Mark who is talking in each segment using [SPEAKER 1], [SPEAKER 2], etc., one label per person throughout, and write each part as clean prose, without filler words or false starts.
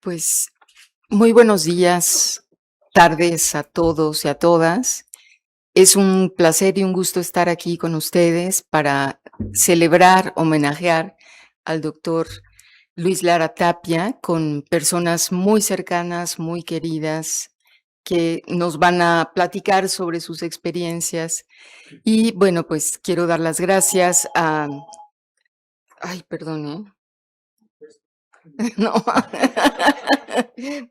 [SPEAKER 1] Pues muy buenos días, tardes a todos y a todas. Es un placer y un gusto estar aquí con ustedes para celebrar, homenajear al doctor Luis Lara Tapia con personas muy cercanas, muy queridas, que nos van a platicar sobre sus experiencias. Y bueno, pues quiero dar las gracias a... Ay, perdón, ¿eh? No,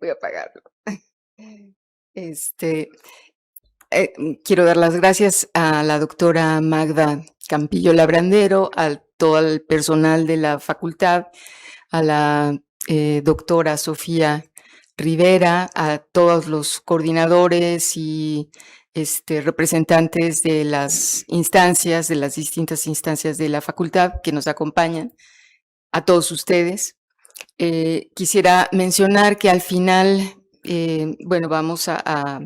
[SPEAKER 1] voy a apagarlo. Este, quiero dar las gracias a la doctora Magda Campillo Labrandero, a todo el personal de la facultad, a la doctora Sofía Rivera, a todos los coordinadores y representantes de las instancias, de las distintas instancias de la facultad que nos acompañan, a todos ustedes. Quisiera mencionar que al final, bueno, vamos a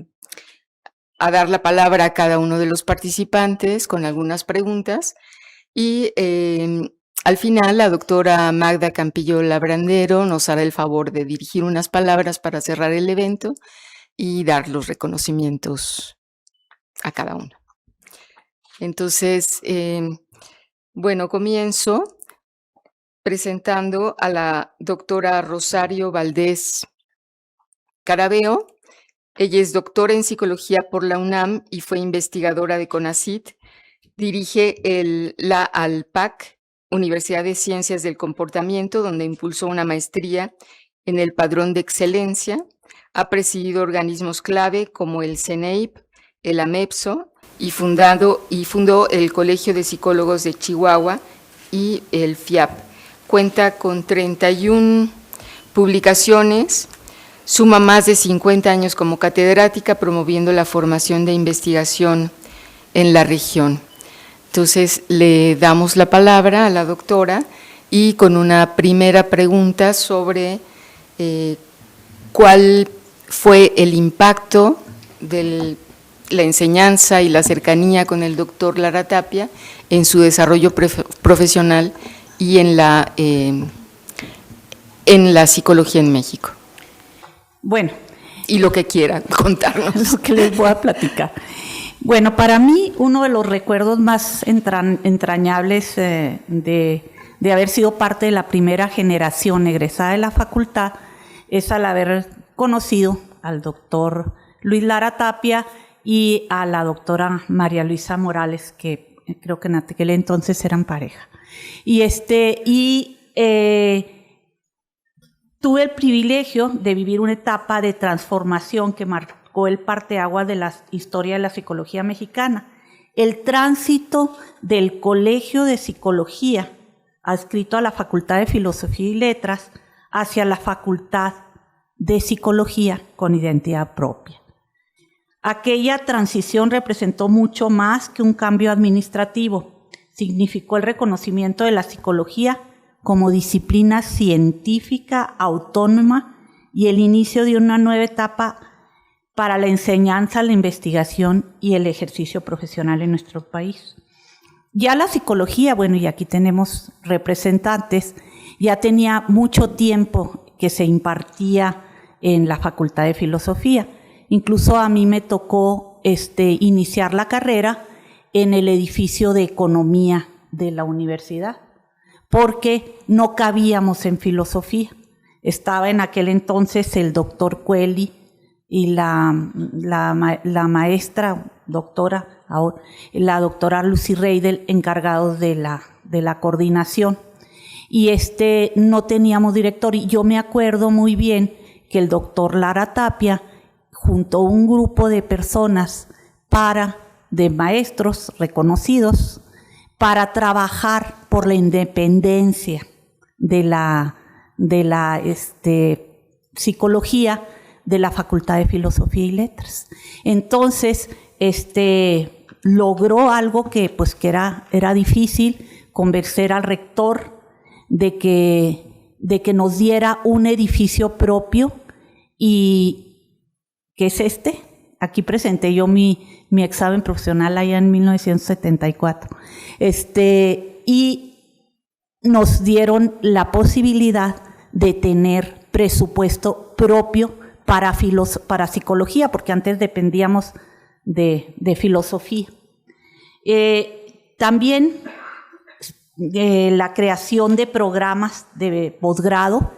[SPEAKER 1] dar la palabra a cada uno de los participantes con algunas preguntas y al final la doctora Magda Campillo Labrandero nos hará el favor de dirigir unas palabras para cerrar el evento y dar los reconocimientos a cada uno. Entonces, bueno, comienzo presentando a la doctora Rosario Valdés Carabeo. Ella es doctora en psicología por la UNAM y fue investigadora de CONACYT. Dirige la ALPAC, Universidad de Ciencias del Comportamiento, donde impulsó una maestría en el Padrón de Excelencia. Ha presidido organismos clave como el CENEIP, el AMEPSO y fundó el Colegio de Psicólogos de Chihuahua y el FIAP. Cuenta con 31 publicaciones. Suma más de 50 años como catedrática promoviendo la formación de investigación en la región. Entonces, le damos la palabra a la doctora y con una primera pregunta sobre cuál fue el impacto de la enseñanza y la cercanía con el doctor Lara Tapia en su desarrollo profesional y en la psicología en México.
[SPEAKER 2] Bueno.
[SPEAKER 1] Y lo que quiera contarnos.
[SPEAKER 2] Lo que les voy a platicar. Bueno, para mí uno de los recuerdos más entrañables de haber sido parte de la primera generación egresada de la facultad es al haber conocido al doctor Luis Lara Tapia y a la doctora María Luisa Morales, que creo que en aquel entonces eran pareja. Tuve el privilegio de vivir una etapa de transformación que marcó el parteaguas de la historia de la psicología mexicana. El tránsito del Colegio de Psicología, adscrito a la Facultad de Filosofía y Letras, hacia la Facultad de Psicología con identidad propia. Aquella transición representó mucho más que un cambio administrativo. Significó el reconocimiento de la psicología como disciplina científica autónoma y el inicio de una nueva etapa para la enseñanza, la investigación y el ejercicio profesional en nuestro país. Ya la psicología, bueno, y aquí tenemos representantes, ya tenía mucho tiempo que se impartía en la Facultad de Filosofía. Incluso a mí me tocó iniciar la carrera en el edificio de economía de la universidad, porque no cabíamos en filosofía. Estaba en aquel entonces el doctor Cueli y la maestra doctora, la doctora Lucy Reidel, encargados de la coordinación. Y no teníamos director, y yo me acuerdo muy bien que el doctor Lara Tapia junto a un grupo de personas de maestros reconocidos para trabajar por la independencia de la psicología de la Facultad de Filosofía y Letras. Entonces, logró algo que era difícil, convencer al rector de que nos diera un edificio propio. ¿Y qué es Aquí presenté yo mi examen profesional allá en 1974. Y nos dieron la posibilidad de tener presupuesto propio para psicología, porque antes dependíamos de filosofía. También la creación de programas de posgrado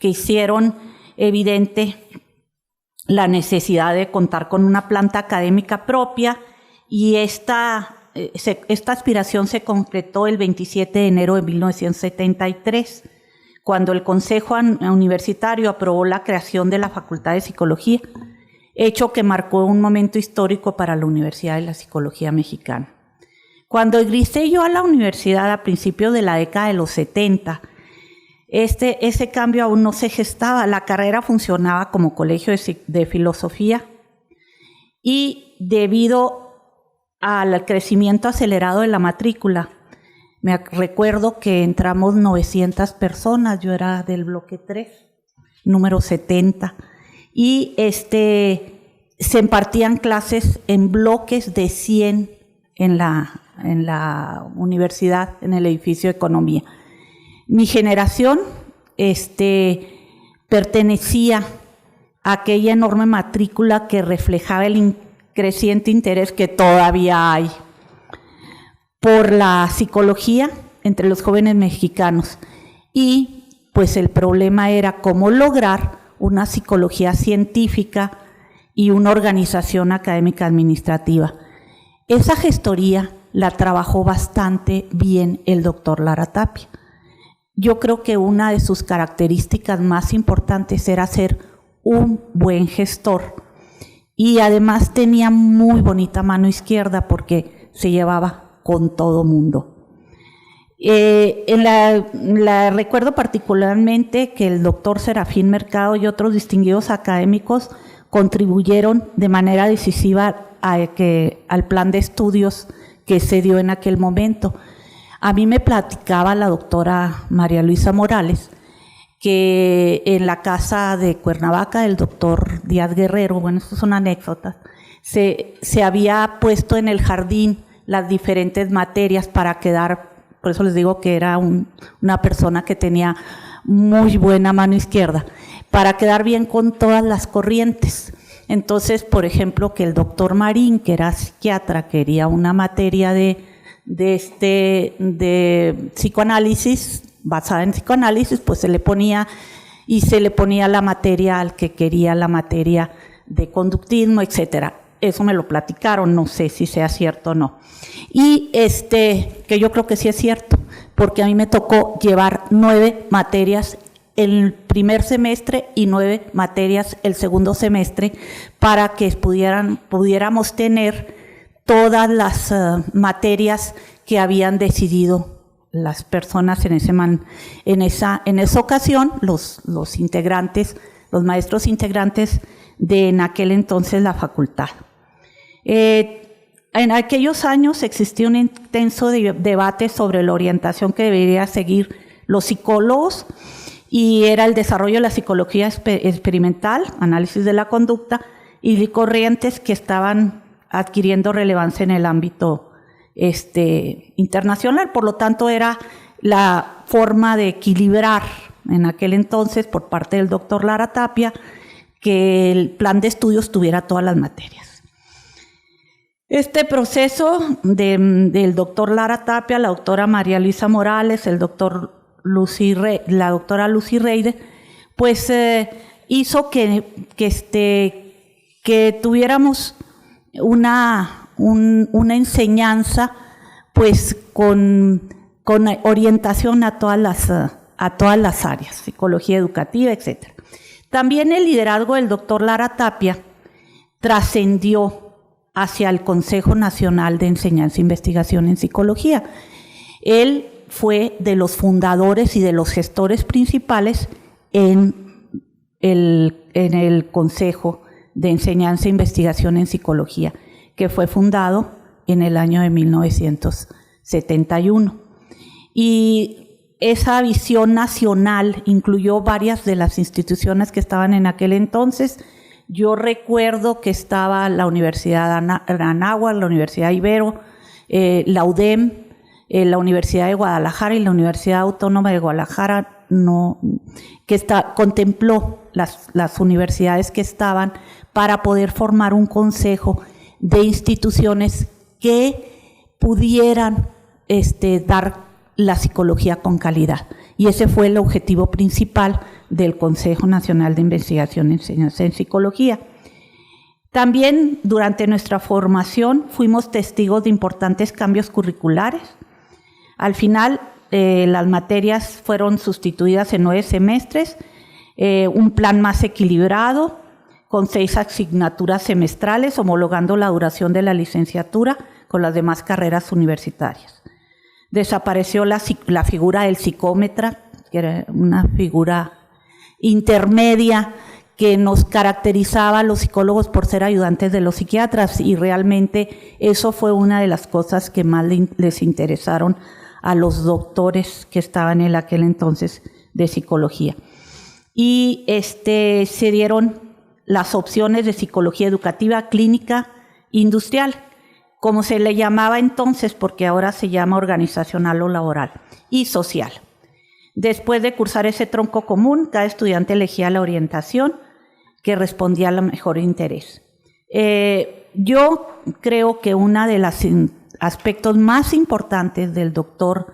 [SPEAKER 2] que hicieron evidente la necesidad de contar con una planta académica propia, y esta aspiración se concretó el 27 de enero de 1973, cuando el Consejo Universitario aprobó la creación de la Facultad de Psicología, hecho que marcó un momento histórico para la Universidad de la Psicología Mexicana. Cuando egresé yo a la universidad a principios de la década de los 70, ese cambio aún no se gestaba. La carrera funcionaba como colegio de filosofía, y debido al crecimiento acelerado de la matrícula, me recuerdo que entramos 900 personas, yo era del bloque 3, número 70, y se impartían clases en bloques de 100 en la universidad, en el edificio de Economía. Mi generación pertenecía a aquella enorme matrícula que reflejaba el creciente interés que todavía hay por la psicología entre los jóvenes mexicanos, y pues el problema era cómo lograr una psicología científica y una organización académica administrativa. Esa gestoría la trabajó bastante bien el doctor Lara Tapia. Yo creo que una de sus características más importantes era ser un buen gestor, y además tenía muy bonita mano izquierda porque se llevaba con todo mundo. Recuerdo particularmente que el doctor Serafín Mercado y otros distinguidos académicos contribuyeron de manera decisiva al plan de estudios que se dio en aquel momento. A mí me platicaba la doctora María Luisa Morales que en la casa de Cuernavaca del doctor Díaz Guerrero, bueno, eso son anécdotas, se había puesto en el jardín las diferentes materias para quedar, por eso les digo que era una persona que tenía muy buena mano izquierda, para quedar bien con todas las corrientes. Entonces, por ejemplo, que el doctor Marín, que era psiquiatra, quería una materia de psicoanálisis, basada en psicoanálisis, pues se le ponía la materia al que quería la materia de conductismo, etcétera. Eso me lo platicaron, no sé si sea cierto o no. Y que yo creo que sí es cierto, porque a mí me tocó llevar 9 materias el primer semestre y 9 materias el segundo semestre para que pudiéramos tener todas las materias que habían decidido las personas en esa ocasión, los integrantes, los maestros integrantes de en aquel entonces la facultad. En aquellos años existía un intenso debate sobre la orientación que debería seguir los psicólogos, y era el desarrollo de la psicología experimental, análisis de la conducta y corrientes que estaban adquiriendo relevancia en el ámbito internacional. Por lo tanto, era la forma de equilibrar en aquel entonces por parte del doctor Lara Tapia que el plan de estudios tuviera todas las materias. Este proceso del doctor Lara Tapia, la doctora María Luisa Morales, la doctora Lucy Reide, pues hizo que tuviéramos una enseñanza pues con orientación a todas las áreas, psicología educativa, etc. También el liderazgo del doctor Lara Tapia trascendió hacia el Consejo Nacional de Enseñanza e Investigación en Psicología. Él fue de los fundadores y de los gestores principales en el Consejo de Enseñanza e Investigación en Psicología, que fue fundado en el año de 1971. Y esa visión nacional incluyó varias de las instituciones que estaban en aquel entonces. Yo recuerdo que estaba la Universidad Anáhuac, la Universidad Ibero, la UDEM, la Universidad de Guadalajara y la Universidad Autónoma de Guadalajara, contempló las universidades que estaban para poder formar un consejo de instituciones que pudieran dar la psicología con calidad. Y ese fue el objetivo principal del Consejo Nacional de Investigación y Enseñanza en Psicología. También durante nuestra formación fuimos testigos de importantes cambios curriculares. Al final, las materias fueron sustituidas en 9 semestres, un plan más equilibrado, con 6 asignaturas semestrales, homologando la duración de la licenciatura con las demás carreras universitarias. Desapareció la figura del psicómetra, que era una figura intermedia que nos caracterizaba a los psicólogos por ser ayudantes de los psiquiatras, y realmente eso fue una de las cosas que más les interesaron a los doctores que estaban en aquel entonces de psicología. Y se dieron las opciones de psicología educativa, clínica, industrial, como se le llamaba entonces, porque ahora se llama organizacional o laboral, y social. Después de cursar ese tronco común, cada estudiante elegía la orientación que respondía a mejor interés. Yo creo que uno de los aspectos más importantes del doctor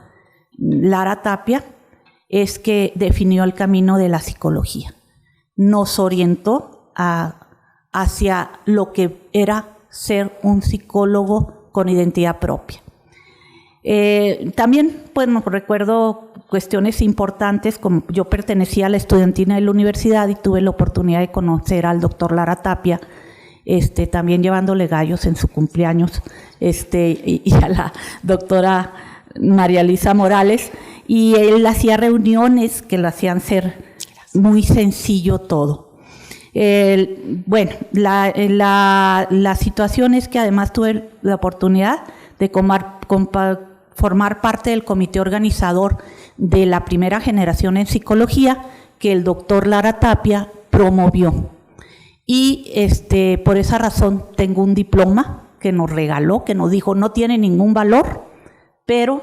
[SPEAKER 2] Lara Tapia es que definió el camino de la psicología. Nos orientó hacia lo que era ser un psicólogo con identidad propia. También recuerdo cuestiones importantes, como yo pertenecía a la estudiantina de la universidad y tuve la oportunidad de conocer al doctor Lara Tapia, también llevándole gallos en su cumpleaños, y a la doctora María Luisa Morales, y él hacía reuniones que lo hacían ser muy sencillo todo. La situación es que además tuve la oportunidad de formar parte del comité organizador de la primera generación en psicología que el doctor Lara Tapia promovió. Y por esa razón tengo un diploma que nos regaló, que nos dijo no tiene ningún valor, pero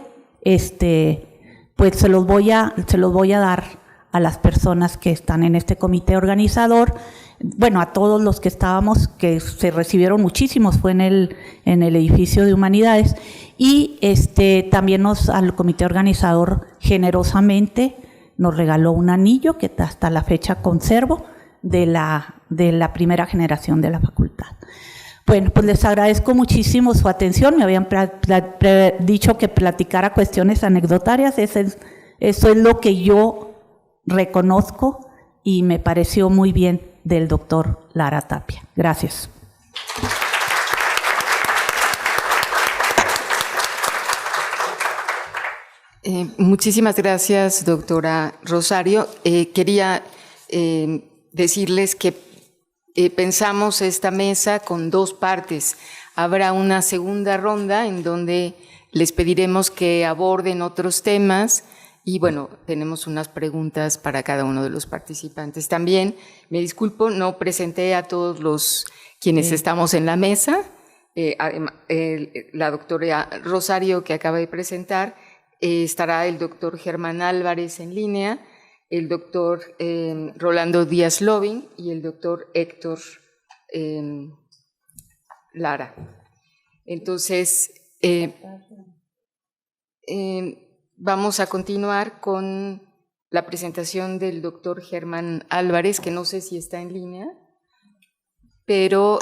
[SPEAKER 2] pues se los voy a dar a las personas que están en este comité organizador. Bueno, a todos los que estábamos, que se recibieron muchísimos, fue en el edificio de Humanidades, y también al comité organizador generosamente nos regaló un anillo que hasta la fecha conservo de la primera generación de la facultad. Bueno, pues les agradezco muchísimo su atención. Me habían dicho que platicara cuestiones anecdotarias. Eso es lo que yo reconozco y me pareció muy bien del doctor Lara Tapia. Gracias.
[SPEAKER 1] Muchísimas gracias, doctora Rosario. Quería decirles que pensamos esta mesa con 2 partes. Habrá una segunda ronda en donde les pediremos que aborden otros temas y bueno, tenemos unas preguntas para cada uno de los participantes. También, me disculpo, no presenté a todos los quienes estamos en la mesa. La doctora Rosario, que acaba de presentar, estará el doctor Germán Álvarez en línea, el doctor Rolando Díaz Lobin y el doctor Héctor Lara. Entonces, vamos a continuar con la presentación del doctor Germán Álvarez, que no sé si está en línea, pero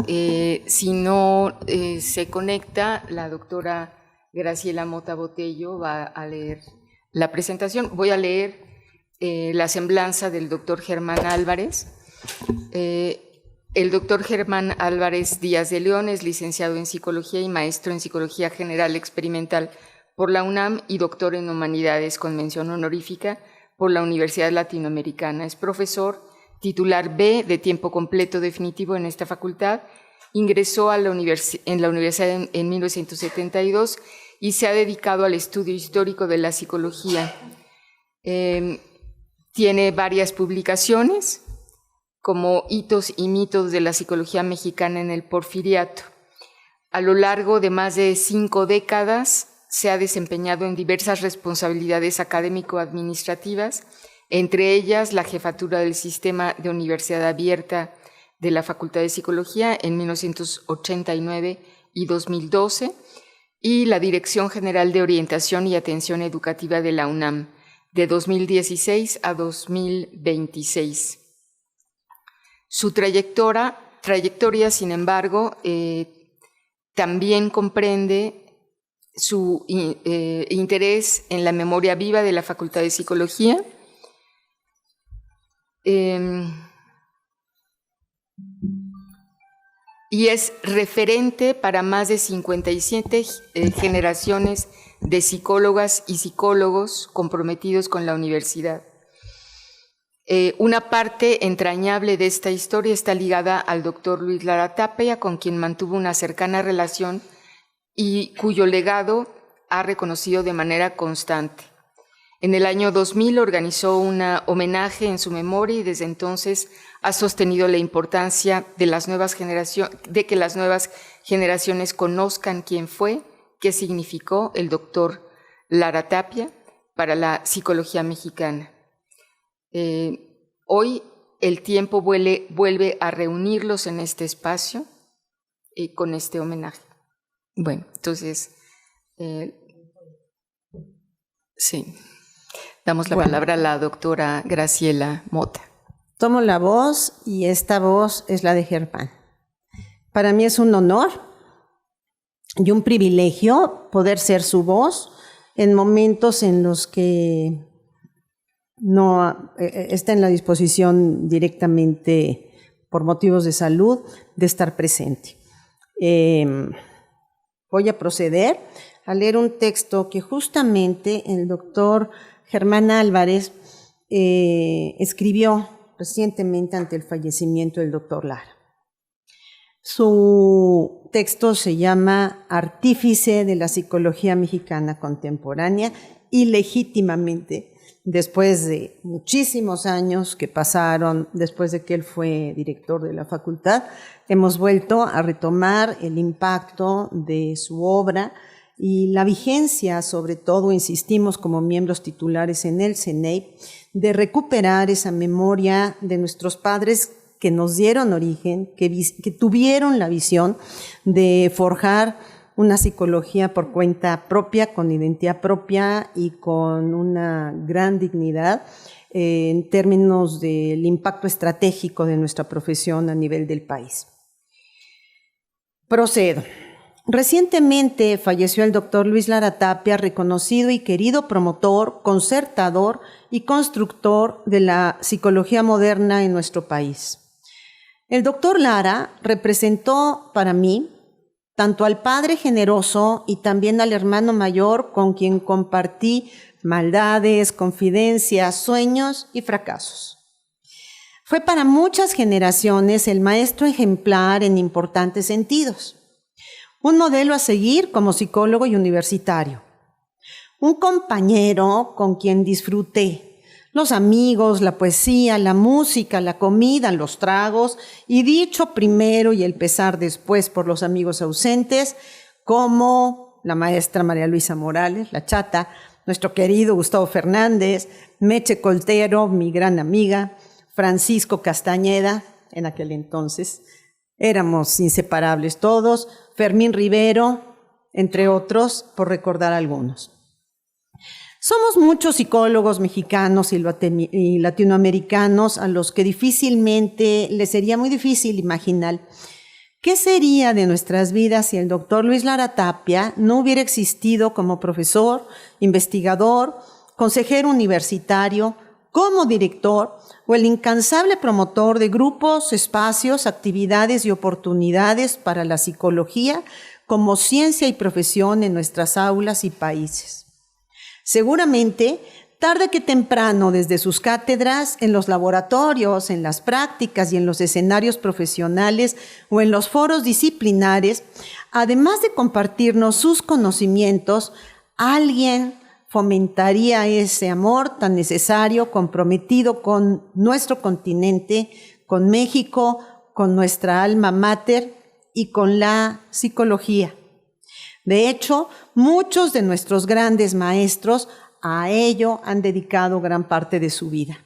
[SPEAKER 1] si no se conecta, la doctora Graciela Mota Botello va a leer la presentación. Voy a leer la semblanza del doctor Germán Álvarez. El doctor Germán Álvarez Díaz de León es licenciado en Psicología y maestro en Psicología General Experimental por la UNAM y doctor en Humanidades con mención honorífica por la Universidad Latinoamericana. Es profesor titular B de tiempo completo definitivo en esta facultad. Ingresó en la universidad en 1972 y se ha dedicado al estudio histórico de la psicología. Tiene varias publicaciones como Hitos y mitos de la psicología mexicana en el Porfiriato. A lo largo de más de 5 décadas se ha desempeñado en diversas responsabilidades académico-administrativas entre ellas la jefatura del Sistema de Universidad Abierta de la Facultad de Psicología en 1989 y 2012, y la Dirección General de Orientación y Atención Educativa de la UNAM, de 2016 a 2026. Su trayectoria, sin embargo, también comprende su interés en la memoria viva de la Facultad de Psicología, y es referente para más de 57 generaciones de psicólogas y psicólogos comprometidos con la universidad. Una parte entrañable de esta historia está ligada al doctor Luis Lara Tapia, con quien mantuvo una cercana relación y cuyo legado ha reconocido de manera constante. En el año 2000 organizó un homenaje en su memoria y desde entonces ha sostenido la importancia de que las nuevas generaciones conozcan quién fue, qué significó el doctor Lara Tapia para la psicología mexicana. Hoy el tiempo vuelve a reunirlos en este espacio con este homenaje. Bueno, entonces, sí, damos la palabra a la doctora Graciela Mota.
[SPEAKER 3] Tomo la voz y esta voz es la de Germán. Para mí es un honor y un privilegio poder ser su voz en momentos en los que no está en la disposición directamente por motivos de salud de estar presente. Voy a proceder a leer un texto que justamente el doctor Germán Álvarez escribió recientemente ante el fallecimiento del doctor Lara. Su texto se llama Artífice de la Psicología Mexicana Contemporánea y legítimamente, después de muchísimos años que pasaron, después de que él fue director de la facultad, hemos vuelto a retomar el impacto de su obra y la vigencia, sobre todo, insistimos como miembros titulares en el CENEI, de recuperar esa memoria de nuestros padres que nos dieron origen, que tuvieron la visión de forjar una psicología por cuenta propia, con identidad propia y con una gran dignidad en términos del impacto estratégico de nuestra profesión a nivel del país. Procedo. Recientemente falleció el doctor Luis Lara Tapia, reconocido y querido promotor, concertador y constructor de la psicología moderna en nuestro país. El doctor Lara representó para mí tanto al padre generoso y también al hermano mayor con quien compartí maldades, confidencias, sueños y fracasos. Fue para muchas generaciones el maestro ejemplar en importantes sentidos. Un modelo a seguir como psicólogo y universitario. Un compañero con quien disfruté los amigos, la poesía, la música, la comida, los tragos, y dicho primero y el pesar después por los amigos ausentes, como la maestra María Luisa Morales, la chata, nuestro querido Gustavo Fernández, Meche Coltero, mi gran amiga, Francisco Castañeda, en aquel entonces, éramos inseparables todos, Fermín Rivero, entre otros, por recordar algunos. Somos muchos psicólogos mexicanos y latinoamericanos a los que difícilmente les sería muy difícil imaginar qué sería de nuestras vidas si el doctor Luis Lara Tapia no hubiera existido como profesor, investigador, consejero universitario, como director o el incansable promotor de grupos, espacios, actividades y oportunidades para la psicología como ciencia y profesión en nuestras aulas y países. Seguramente, tarde que temprano, desde sus cátedras, en los laboratorios, en las prácticas y en los escenarios profesionales o en los foros disciplinares, además de compartirnos sus conocimientos, alguien fomentaría ese amor tan necesario, comprometido con nuestro continente, con México, con nuestra alma mater y con la psicología. De hecho, muchos de nuestros grandes maestros a ello han dedicado gran parte de su vida.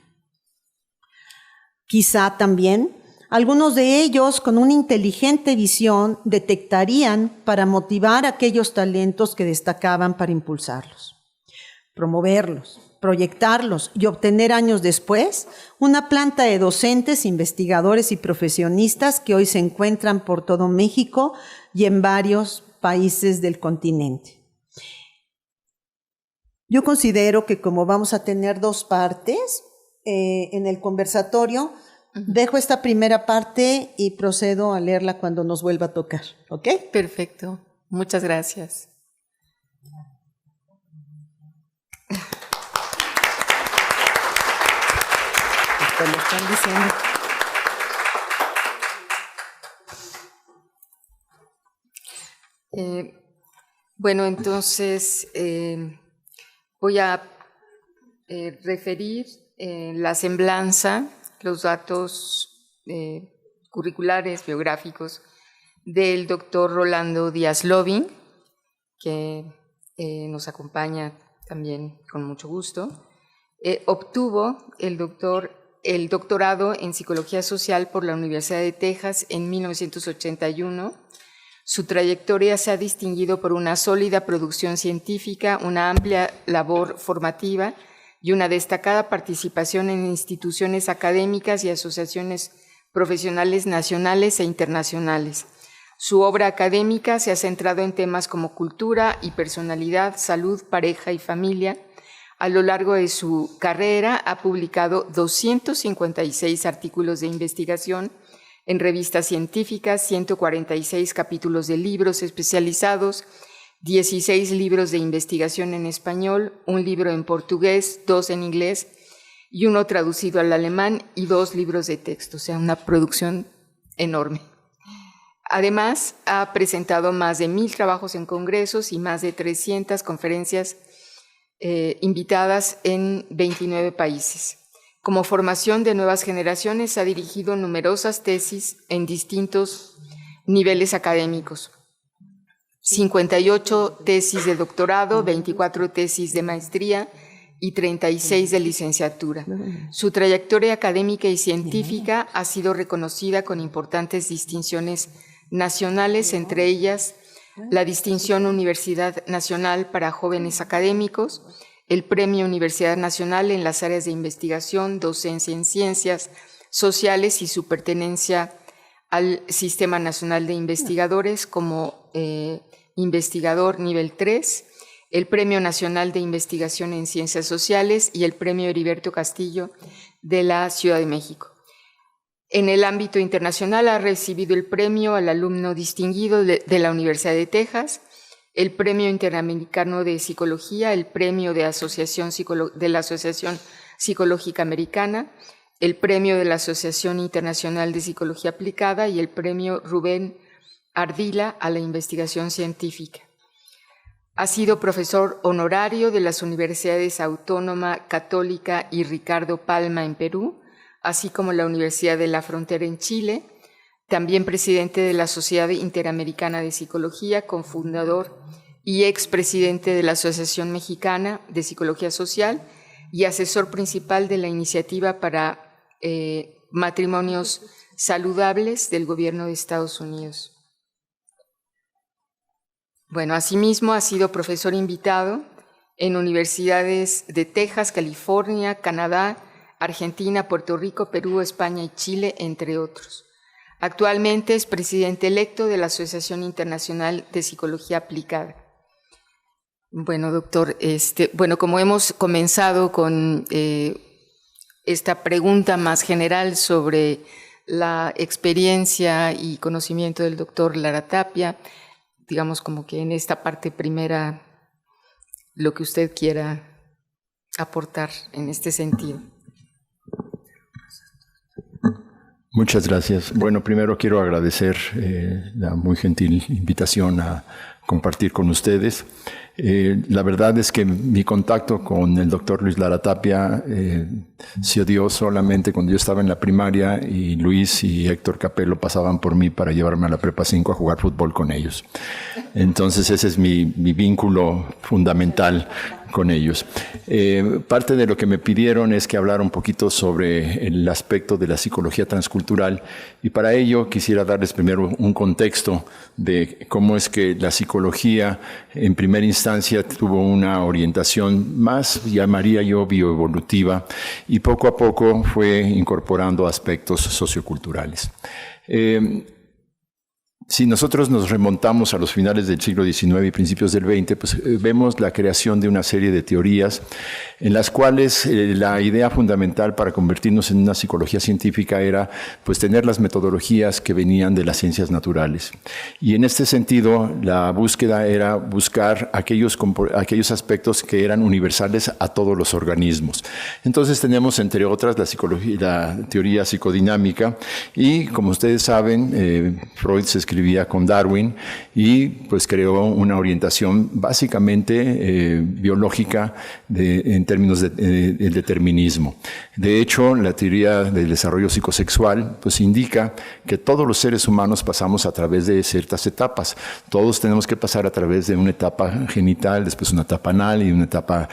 [SPEAKER 3] Quizá también algunos de ellos, con una inteligente visión, detectarían para motivar aquellos talentos que destacaban para impulsarlos, promoverlos, proyectarlos y obtener años después una planta de docentes, investigadores y profesionistas que hoy se encuentran por todo México y en varios países del continente. Yo considero que como vamos a tener dos partes en el conversatorio, dejo esta primera parte y procedo a leerla cuando nos vuelva a tocar, ¿ok?
[SPEAKER 1] Perfecto. Muchas gracias. Te lo están diciendo. Bueno, entonces voy a referir la semblanza, los datos curriculares, biográficos del doctor Rolando Díaz Lobing, que nos acompaña también con mucho gusto. Obtuvo el doctorado en Psicología Social por la Universidad de Texas en 1981. Su trayectoria se ha distinguido por una sólida producción científica, una amplia labor formativa y una destacada participación en instituciones académicas y asociaciones profesionales nacionales e internacionales. Su obra académica se ha centrado en temas como cultura y personalidad, salud, pareja y familia. A lo largo de su carrera ha publicado 256 artículos de investigación en revistas científicas, 146 capítulos de libros especializados, 16 libros de investigación en español, un libro en portugués, 2 en inglés y uno traducido al alemán y 2 libros de texto, o sea, una producción enorme. Además, ha presentado más de 1,000 trabajos en congresos y más de 300 conferencias invitadas en 29 países. Como formación de nuevas generaciones, ha dirigido numerosas tesis en distintos niveles académicos. 58 tesis de doctorado, 24 tesis de maestría y 36 de licenciatura. Su trayectoria académica y científica ha sido reconocida con importantes distinciones nacionales, entre ellas la distinción Universidad Nacional para Jóvenes Académicos, el Premio Universidad Nacional en las áreas de investigación, docencia en ciencias sociales y su pertenencia al Sistema Nacional de Investigadores como investigador nivel 3, el Premio Nacional de Investigación en Ciencias Sociales y el Premio Heriberto Castillo de la Ciudad de México. En el ámbito internacional ha recibido el premio al alumno distinguido de la Universidad de Texas, el Premio Interamericano de Psicología, el Premio de la Asociación Psicológica Americana, el Premio de la Asociación Internacional de Psicología Aplicada y el Premio Rubén Ardila a la Investigación Científica. Ha sido profesor honorario de las Universidades Autónoma Católica y Ricardo Palma en Perú, así como la Universidad de la Frontera en Chile, también presidente de la Sociedad Interamericana de Psicología, cofundador y expresidente de la Asociación Mexicana de Psicología Social y asesor principal de la Iniciativa para Matrimonios Saludables del Gobierno de Estados Unidos. Bueno, asimismo ha sido profesor invitado en universidades de Texas, California, Canadá, Argentina, Puerto Rico, Perú, España y Chile, entre otros. Actualmente es presidente electo de la Asociación Internacional de Psicología Aplicada. Bueno, doctor, como hemos comenzado con esta pregunta más general sobre la experiencia y conocimiento del doctor Lara Tapia, digamos como que en esta parte primera, lo que usted quiera aportar en este sentido.
[SPEAKER 4] Muchas gracias. Bueno, primero quiero agradecer la muy gentil invitación a compartir con ustedes. La verdad es que mi contacto con el doctor Luis Lara Tapia se dio solamente cuando yo estaba en la primaria y Luis y Héctor Capello pasaban por mí para llevarme a la Prepa 5 a jugar fútbol con ellos. Entonces ese es mi vínculo fundamental con ellos. Parte de lo que me pidieron es que hablara un poquito sobre el aspecto de la psicología transcultural, y para ello quisiera darles primero un contexto de cómo es que la psicología en primera instancia tuvo una orientación más, llamaría yo, bioevolutiva, y poco a poco fue incorporando aspectos socioculturales. Si nosotros nos remontamos a los finales del siglo XIX y principios del XX, pues vemos la creación de una serie de teorías en las cuales la idea fundamental para convertirnos en una psicología científica era pues tener las metodologías que venían de las ciencias naturales. Y en este sentido, la búsqueda era buscar aquellos aspectos que eran universales a todos los organismos. Entonces tenemos, entre otras, la teoría psicodinámica, y como ustedes saben, Freud se escribía con Darwin y pues creó una orientación básicamente biológica en términos de determinismo. De hecho, la teoría del desarrollo psicosexual pues indica que todos los seres humanos pasamos a través de ciertas etapas. Todos tenemos que pasar a través de una etapa genital, después una etapa anal y una etapa,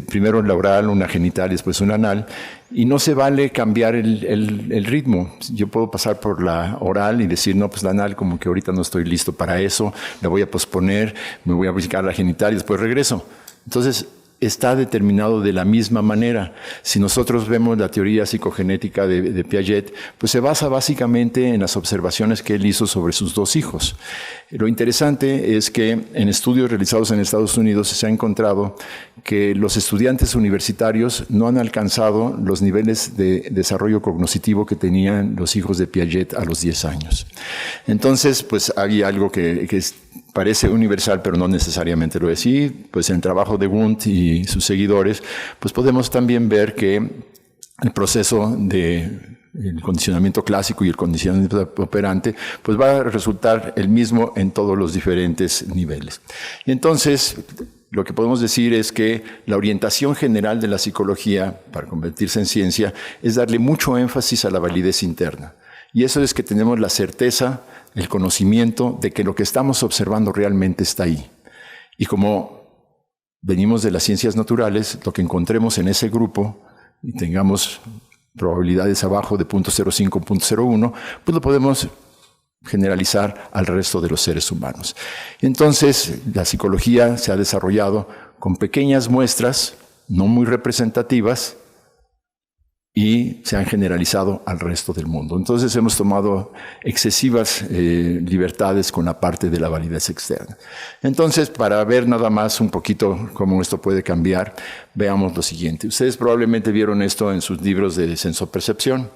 [SPEAKER 4] primero la oral, una genital y después una anal. Y no se vale cambiar el ritmo. Yo puedo pasar por la oral y decir, no, pues la anal como que ahorita no estoy listo para eso, la voy a posponer, me voy a buscar la genital y después regreso. Entonces, está determinado de la misma manera. Si nosotros vemos la teoría psicogenética de Piaget, pues se basa básicamente en las observaciones que él hizo sobre sus dos hijos. Lo interesante es que en estudios realizados en Estados Unidos se ha encontrado que los estudiantes universitarios no han alcanzado los niveles de desarrollo cognitivo que tenían los hijos de Piaget a los 10 años. Entonces, pues hay algo que parece universal, pero no necesariamente lo es. Y pues en el trabajo de Wundt y sus seguidores, pues podemos también ver que el proceso de el condicionamiento clásico y el condicionamiento operante, pues va a resultar el mismo en todos los diferentes niveles. Y entonces, lo que podemos decir es que la orientación general de la psicología, para convertirse en ciencia, es darle mucho énfasis a la validez interna. Y eso es que tenemos la certeza, el conocimiento de que lo que estamos observando realmente está ahí. Y como venimos de las ciencias naturales, lo que encontremos en ese grupo y tengamos probabilidades abajo de 0.05, 0.01, pues lo podemos generalizar al resto de los seres humanos. Entonces, la psicología se ha desarrollado con pequeñas muestras, no muy representativas, y se han generalizado al resto del mundo. Entonces hemos tomado excesivas libertades con la parte de la validez externa. Entonces, para ver nada más un poquito cómo esto puede cambiar, veamos lo siguiente. Ustedes probablemente vieron esto en sus libros de sensopercepción.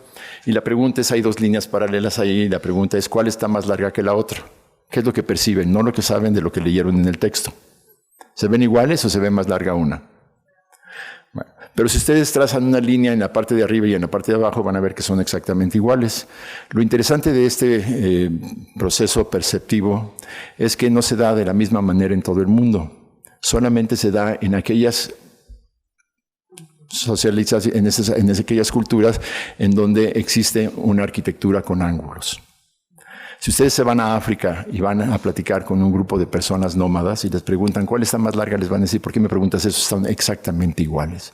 [SPEAKER 4] Y la pregunta es, hay dos líneas paralelas ahí, y la pregunta es, ¿cuál está más larga que la otra? ¿Qué es lo que perciben? No lo que saben de lo que leyeron en el texto. ¿Se ven iguales o se ve más larga una? Bueno, pero si ustedes trazan una línea en la parte de arriba y en la parte de abajo, van a ver que son exactamente iguales. Lo interesante de este proceso perceptivo es que no se da de la misma manera en todo el mundo. Solamente se da en aquellas socializaciones, en aquellas culturas en donde existe una arquitectura con ángulos. Si ustedes se van a África y van a platicar con un grupo de personas nómadas y les preguntan cuál está más larga, les van a decir, ¿por qué me preguntas eso? Están exactamente iguales.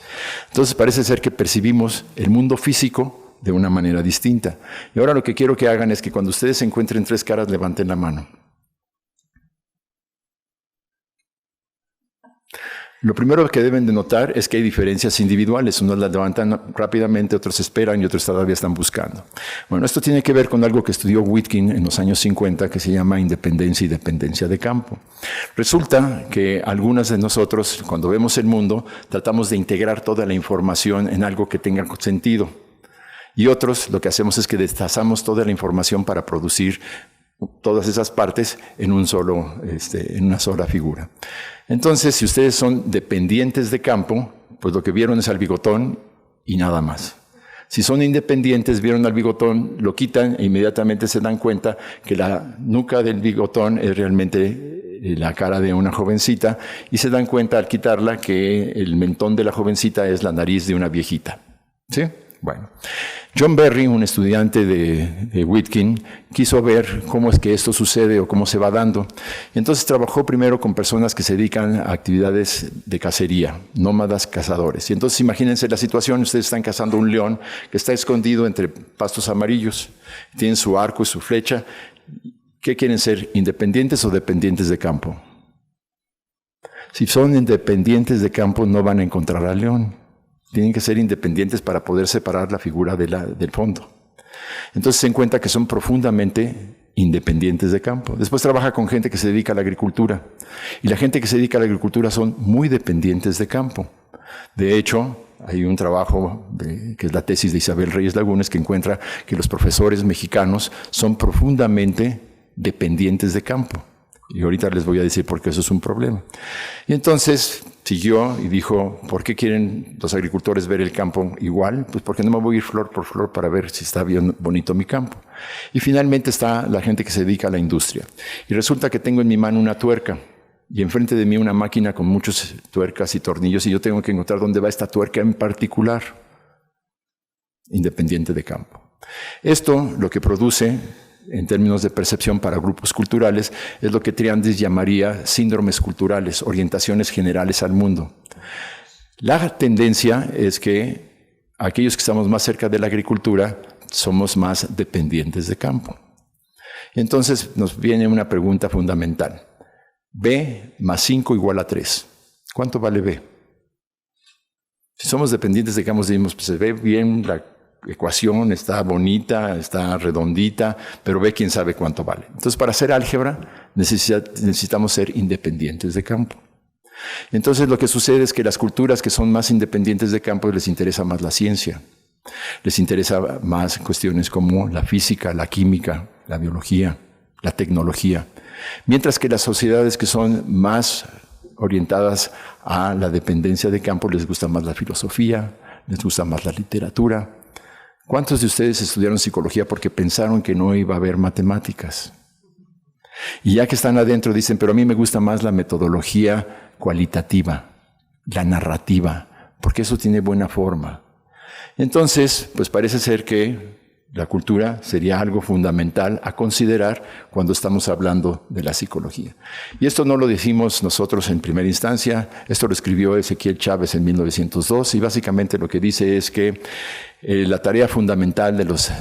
[SPEAKER 4] Entonces parece ser que percibimos el mundo físico de una manera distinta. Y ahora lo que quiero que hagan es que cuando ustedes encuentren tres caras, levanten la mano. Lo primero que deben de notar es que hay diferencias individuales. Unos las levantan rápidamente, otros esperan y otros todavía están buscando. Bueno, esto tiene que ver con algo que estudió Witkin en los años 50 que se llama independencia y dependencia de campo. Resulta que algunas de nosotros, cuando vemos el mundo, tratamos de integrar toda la información en algo que tenga sentido. Y otros lo que hacemos es que destazamos toda la información para producir todas esas partes en una sola figura. Entonces, si ustedes son dependientes de campo, pues lo que vieron es al bigotón y nada más. Si son independientes, vieron al bigotón, lo quitan e inmediatamente se dan cuenta que la nuca del bigotón es realmente la cara de una jovencita y se dan cuenta al quitarla que el mentón de la jovencita es la nariz de una viejita. ¿Sí? Bueno, John Berry, un estudiante de Witkin, quiso ver cómo es que esto sucede o cómo se va dando. Entonces trabajó primero con personas que se dedican a actividades de cacería, nómadas cazadores. Y entonces imagínense la situación, ustedes están cazando un león que está escondido entre pastos amarillos, tienen su arco y su flecha. ¿Qué quieren ser, independientes o dependientes de campo? Si son independientes de campo no van a encontrar al león. Tienen que ser independientes para poder separar la figura del fondo. Entonces se encuentra que son profundamente independientes de campo. Después trabaja con gente que se dedica a la agricultura. Y la gente que se dedica a la agricultura son muy dependientes de campo. De hecho, hay un trabajo que es la tesis de Isabel Reyes Lagunes que encuentra que los profesores mexicanos son profundamente dependientes de campo. Y ahorita les voy a decir por qué eso es un problema. Y entonces siguió y dijo, ¿por qué quieren los agricultores ver el campo igual? Pues porque no me voy a ir flor por flor para ver si está bien bonito mi campo. Y finalmente está la gente que se dedica a la industria. Y resulta que tengo en mi mano una tuerca y enfrente de mí una máquina con muchas tuercas y tornillos y yo tengo que encontrar dónde va esta tuerca en particular, independiente de campo. Esto lo que produce en términos de percepción para grupos culturales, es lo que Triandis llamaría síndromes culturales, orientaciones generales al mundo. La tendencia es que aquellos que estamos más cerca de la agricultura somos más dependientes de campo. Entonces nos viene una pregunta fundamental. B más 5 igual a 3. ¿Cuánto vale B? Si somos dependientes de campo, decimos, pues se ve bien la ecuación, está bonita, está redondita, pero ve quién sabe cuánto vale. Entonces, para hacer álgebra necesitamos ser independientes de campo. Entonces, lo que sucede es que las culturas que son más independientes de campo les interesa más la ciencia, les interesa más cuestiones como la física, la química, la biología, la tecnología, mientras que las sociedades que son más orientadas a la dependencia de campo les gusta más la filosofía, les gusta más la literatura. ¿Cuántos de ustedes estudiaron psicología porque pensaron que no iba a haber matemáticas? Y ya que están adentro dicen, pero a mí me gusta más la metodología cualitativa, la narrativa, porque eso tiene buena forma. Entonces, pues parece ser que la cultura sería algo fundamental a considerar cuando estamos hablando de la psicología. Y esto no lo decimos nosotros en primera instancia, esto lo escribió Ezequiel Chávez en 1902 y básicamente lo que dice es que la tarea fundamental de los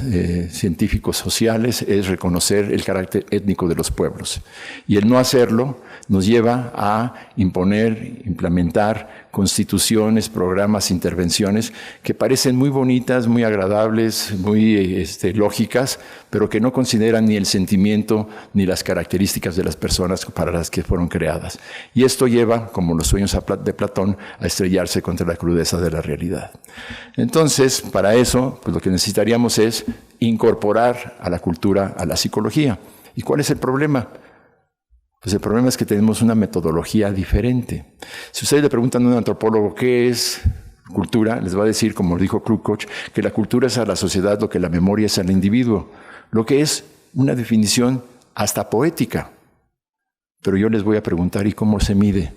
[SPEAKER 4] científicos sociales es reconocer el carácter étnico de los pueblos. Y el no hacerlo nos lleva a imponer, implementar constituciones, programas, intervenciones que parecen muy bonitas, muy agradables, muy lógicas, pero que no consideran ni el sentimiento ni las características de las personas para las que fueron creadas. Y esto lleva, como los sueños de Platón, a estrellarse contra la crudeza de la realidad. Entonces, para eso, pues lo que necesitaríamos es incorporar a la cultura, a la psicología. ¿Y cuál es el problema? Pues el problema es que tenemos una metodología diferente. Si ustedes le preguntan a un antropólogo qué es cultura, les va a decir, como dijo Krugkoch, que la cultura es a la sociedad lo que la memoria es al individuo, lo que es una definición hasta poética. Pero yo les voy a preguntar, ¿y cómo se mide?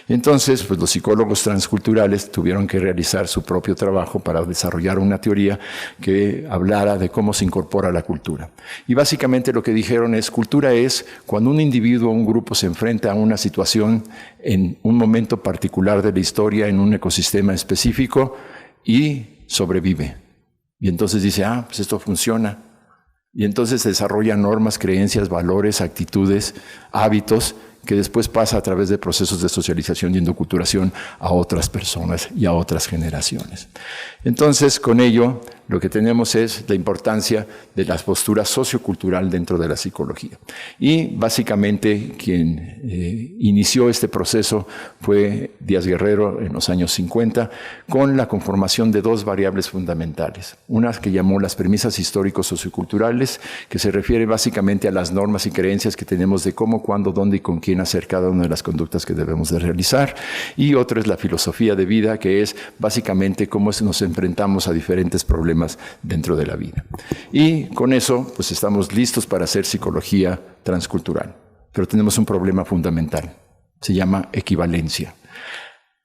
[SPEAKER 4] Entonces, pues los psicólogos transculturales tuvieron que realizar su propio trabajo para desarrollar una teoría que hablara de cómo se incorpora la cultura. Y básicamente lo que dijeron es, cultura es cuando un individuo o un grupo se enfrenta a una situación en un momento particular de la historia, en un ecosistema específico y sobrevive. Y entonces dice, pues esto funciona. Y entonces se desarrollan normas, creencias, valores, actitudes, hábitos, que después pasa a través de procesos de socialización y endoculturación a otras personas y a otras generaciones. Entonces, con ello, lo que tenemos es la importancia de la postura sociocultural dentro de la psicología. Y básicamente quien inició este proceso fue Díaz Guerrero en los años 50, con la conformación de dos variables fundamentales. Una que llamó las premisas históricos socioculturales, que se refiere básicamente a las normas y creencias que tenemos de cómo, cuándo, dónde y con quién hacer cada una de las conductas que debemos de realizar. Y otra es la filosofía de vida, que es básicamente cómo nos enfrentamos a diferentes problemas dentro de la vida. Y con eso, pues estamos listos para hacer psicología transcultural. Pero tenemos un problema fundamental. Se llama equivalencia.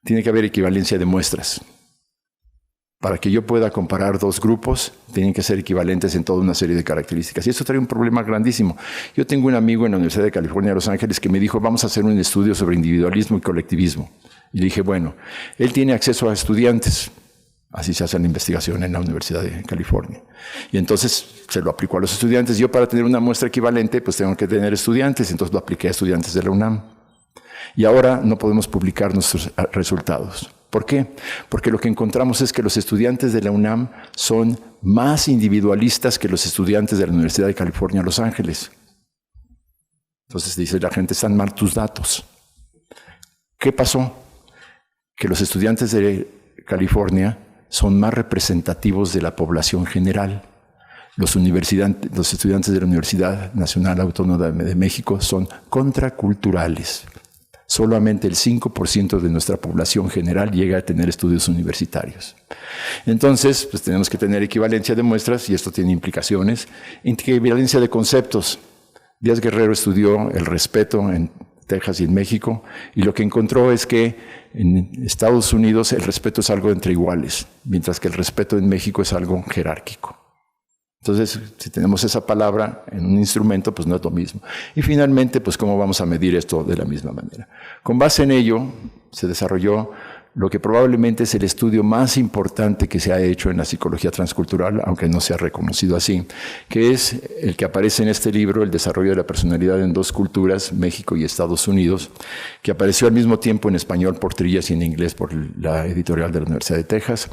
[SPEAKER 4] Tiene que haber equivalencia de muestras. Para que yo pueda comparar dos grupos, tienen que ser equivalentes en toda una serie de características. Y eso trae un problema grandísimo. Yo tengo un amigo en la Universidad de California, Los Ángeles, que me dijo, vamos a hacer un estudio sobre individualismo y colectivismo. Y le dije, bueno, él tiene acceso a estudiantes. Así se hace la investigación en la Universidad de California. Y entonces se lo aplicó a los estudiantes. Yo, para tener una muestra equivalente, pues tengo que tener estudiantes. Entonces lo apliqué a estudiantes de la UNAM. Y ahora no podemos publicar nuestros resultados. ¿Por qué? Porque lo que encontramos es que los estudiantes de la UNAM son más individualistas que los estudiantes de la Universidad de California, Los Ángeles. Entonces dice la gente, están mal tus datos. ¿Qué pasó? Que los estudiantes de California son más representativos de la población general. Los estudiantes de la Universidad Nacional Autónoma de México son contraculturales. Solamente el 5% de nuestra población general llega a tener estudios universitarios. Entonces, pues tenemos que tener equivalencia de muestras y esto tiene implicaciones. Equivalencia de conceptos. Díaz Guerrero estudió el respeto en Texas y en México y lo que encontró es que en Estados Unidos el respeto es algo entre iguales, mientras que el respeto en México es algo jerárquico. Entonces, si tenemos esa palabra en un instrumento, pues no es lo mismo. Y finalmente, pues ¿cómo vamos a medir esto de la misma manera? Con base en ello, se desarrolló lo que probablemente es el estudio más importante que se ha hecho en la psicología transcultural, aunque no se ha reconocido así, que es el que aparece en este libro, El desarrollo de la personalidad en dos culturas, México y Estados Unidos, que apareció al mismo tiempo en español por Trillas y en inglés por la editorial de la Universidad de Texas,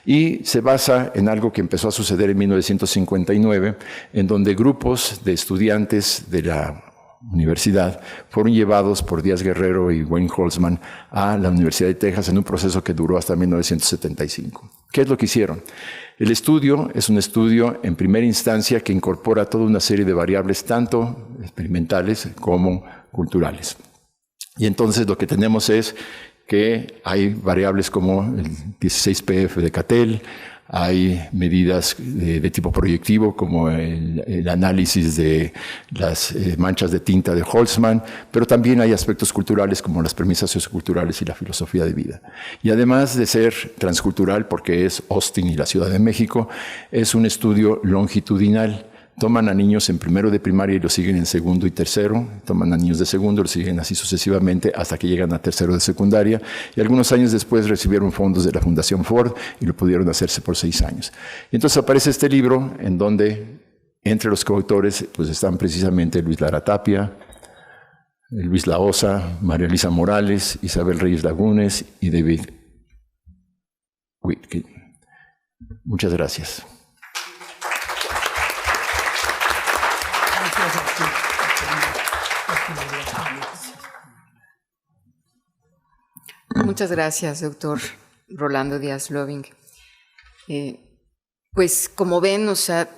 [SPEAKER 4] y se basa en algo que empezó a suceder en 1959, en donde grupos de estudiantes de la universidad fueron llevados por Díaz Guerrero y Wayne Holtzman a la Universidad de Texas en un proceso que duró hasta 1975. ¿Qué es lo que hicieron? El estudio es un estudio en primera instancia que incorpora toda una serie de variables tanto experimentales como culturales. Y entonces lo que tenemos es que hay variables como el 16PF de Cattell, hay medidas de tipo proyectivo como el análisis de las manchas de tinta de Holtzman, pero también hay aspectos culturales como las premisas socioculturales y la filosofía de vida. Y además de ser transcultural, porque es Austin y la Ciudad de México, es un estudio longitudinal. Toman a niños en primero de primaria y los siguen en segundo y tercero, toman a niños de segundo, los siguen así sucesivamente hasta que llegan a tercero de secundaria, y algunos años después recibieron fondos de la Fundación Ford y lo pudieron hacerse por 6 años. Y entonces aparece este libro en donde entre los coautores pues están precisamente Luis Lara Tapia, Luis Laosa, María Elisa Morales, Isabel Reyes Lagunes y David Whitkin. Muchas gracias.
[SPEAKER 1] Muchas gracias, doctor Rolando Díaz Loving. Pues como ven, o sea,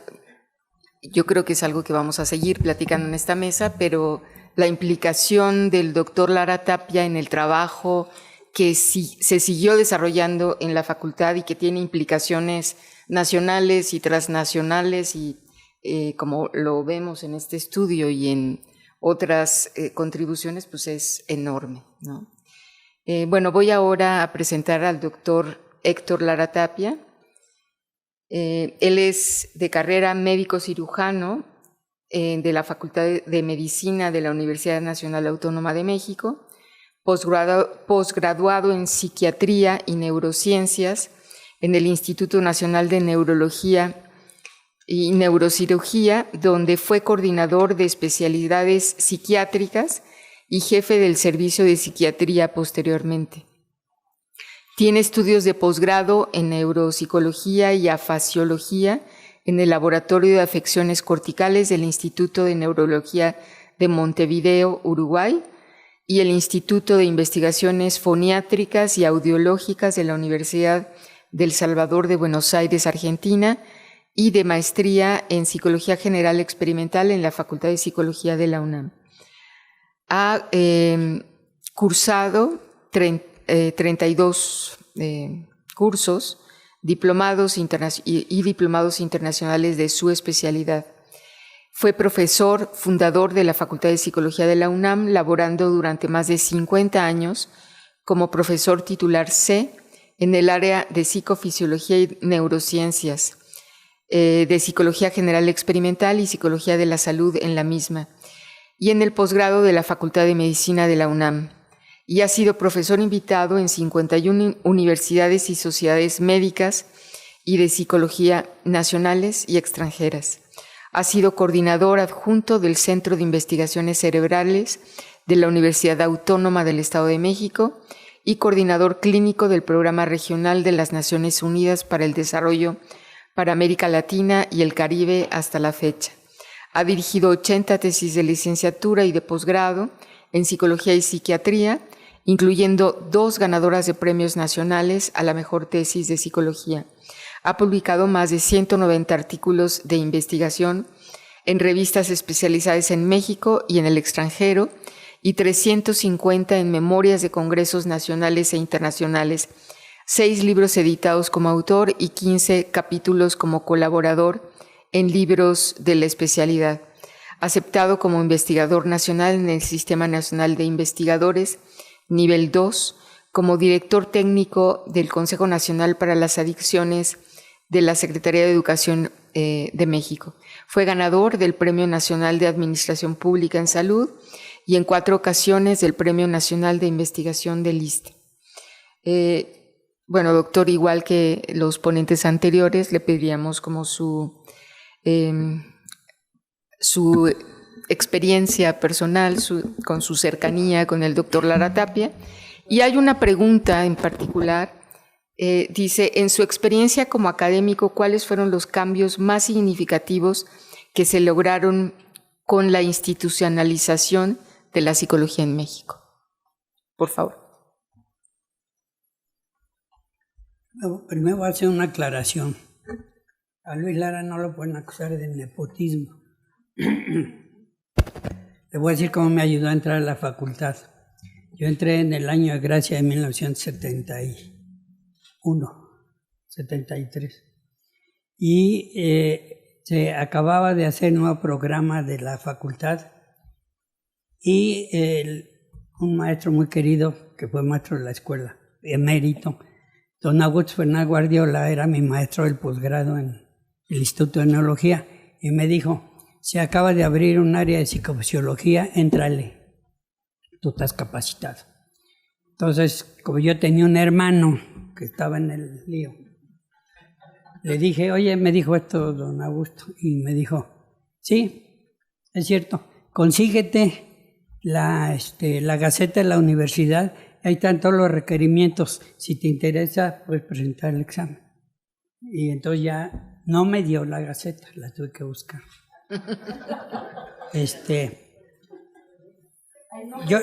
[SPEAKER 1] yo creo que es algo que vamos a seguir platicando en esta mesa, pero la implicación del doctor Lara Tapia en el trabajo que se siguió desarrollando en la facultad y que tiene implicaciones nacionales y transnacionales y como lo vemos en este estudio y en otras contribuciones, pues es enorme, ¿no? Bueno, voy ahora a presentar al doctor Héctor Lara Tapia. Él es de carrera médico cirujano de la Facultad de Medicina de la Universidad Nacional Autónoma de México, posgraduado en Psiquiatría y Neurociencias en el Instituto Nacional de Neurología y Neurocirugía, donde fue coordinador de especialidades psiquiátricas y jefe del servicio de psiquiatría posteriormente. Tiene estudios de posgrado en neuropsicología y afasiología en el Laboratorio de Afecciones Corticales del Instituto de Neurología de Montevideo, Uruguay, y el Instituto de Investigaciones Foniátricas y Audiológicas de la Universidad del Salvador de Buenos Aires, Argentina, y de maestría en Psicología General Experimental en la Facultad de Psicología de la UNAM. Ha cursado 32 cursos, diplomados y diplomados internacionales de su especialidad. Fue profesor fundador de la Facultad de Psicología de la UNAM, laborando durante más de 50 años como profesor titular C en el área de psicofisiología y neurociencias, de psicología general experimental y psicología de la salud en la misma, y en el posgrado de la Facultad de Medicina de la UNAM. Y ha sido profesor invitado en 51 universidades y sociedades médicas y de psicología nacionales y extranjeras. Ha sido coordinador adjunto del Centro de Investigaciones Cerebrales de la Universidad Autónoma del Estado de México y coordinador clínico del Programa Regional de las Naciones Unidas para el Desarrollo para América Latina y el Caribe hasta la fecha. Ha dirigido 80 tesis de licenciatura y de posgrado en psicología y psiquiatría, incluyendo 2 ganadoras de premios nacionales a la mejor tesis de psicología. Ha publicado más de 190 artículos de investigación en revistas especializadas en México y en el extranjero y 350 en memorias de congresos nacionales e internacionales, 6 libros editados como autor y 15 capítulos como colaborador en libros de la especialidad. Aceptado como investigador nacional en el Sistema Nacional de Investigadores, nivel 2, como director técnico del Consejo Nacional para las Adicciones de la Secretaría de Educación de México. Fue ganador del Premio Nacional de Administración Pública en Salud y en 4 ocasiones del Premio Nacional de Investigación del ISSSTE. Bueno, doctor, igual que los ponentes anteriores, le pediríamos como su experiencia personal, con su cercanía con el doctor Lara Tapia. Y hay una pregunta en particular, dice, en su experiencia como académico, ¿cuáles fueron los cambios más significativos que se lograron con la institucionalización de la psicología en México? Por favor.
[SPEAKER 5] Primero voy a hacer una aclaración. A Luis Lara no lo pueden acusar de nepotismo. Le voy a decir cómo me ayudó a entrar a la facultad. Yo entré en el año de gracia de 1973. Y se acababa de hacer un nuevo programa de la facultad y un maestro muy querido, que fue maestro de la escuela, emérito, don Augusto Fernández Guardiola, era mi maestro del posgrado en el Instituto de Neurología, y me dijo, se acaba de abrir un área de psicofisiología, éntrale, tú estás capacitado. Entonces, como yo tenía un hermano que estaba en el lío, le dije, oye, me dijo esto don Augusto, y me dijo, sí, es cierto, consíguete la Gaceta de la universidad, ahí están todos los requerimientos, si te interesa, puedes presentar el examen. Y entonces ya no me dio la Gaceta, la tuve que buscar. Yo,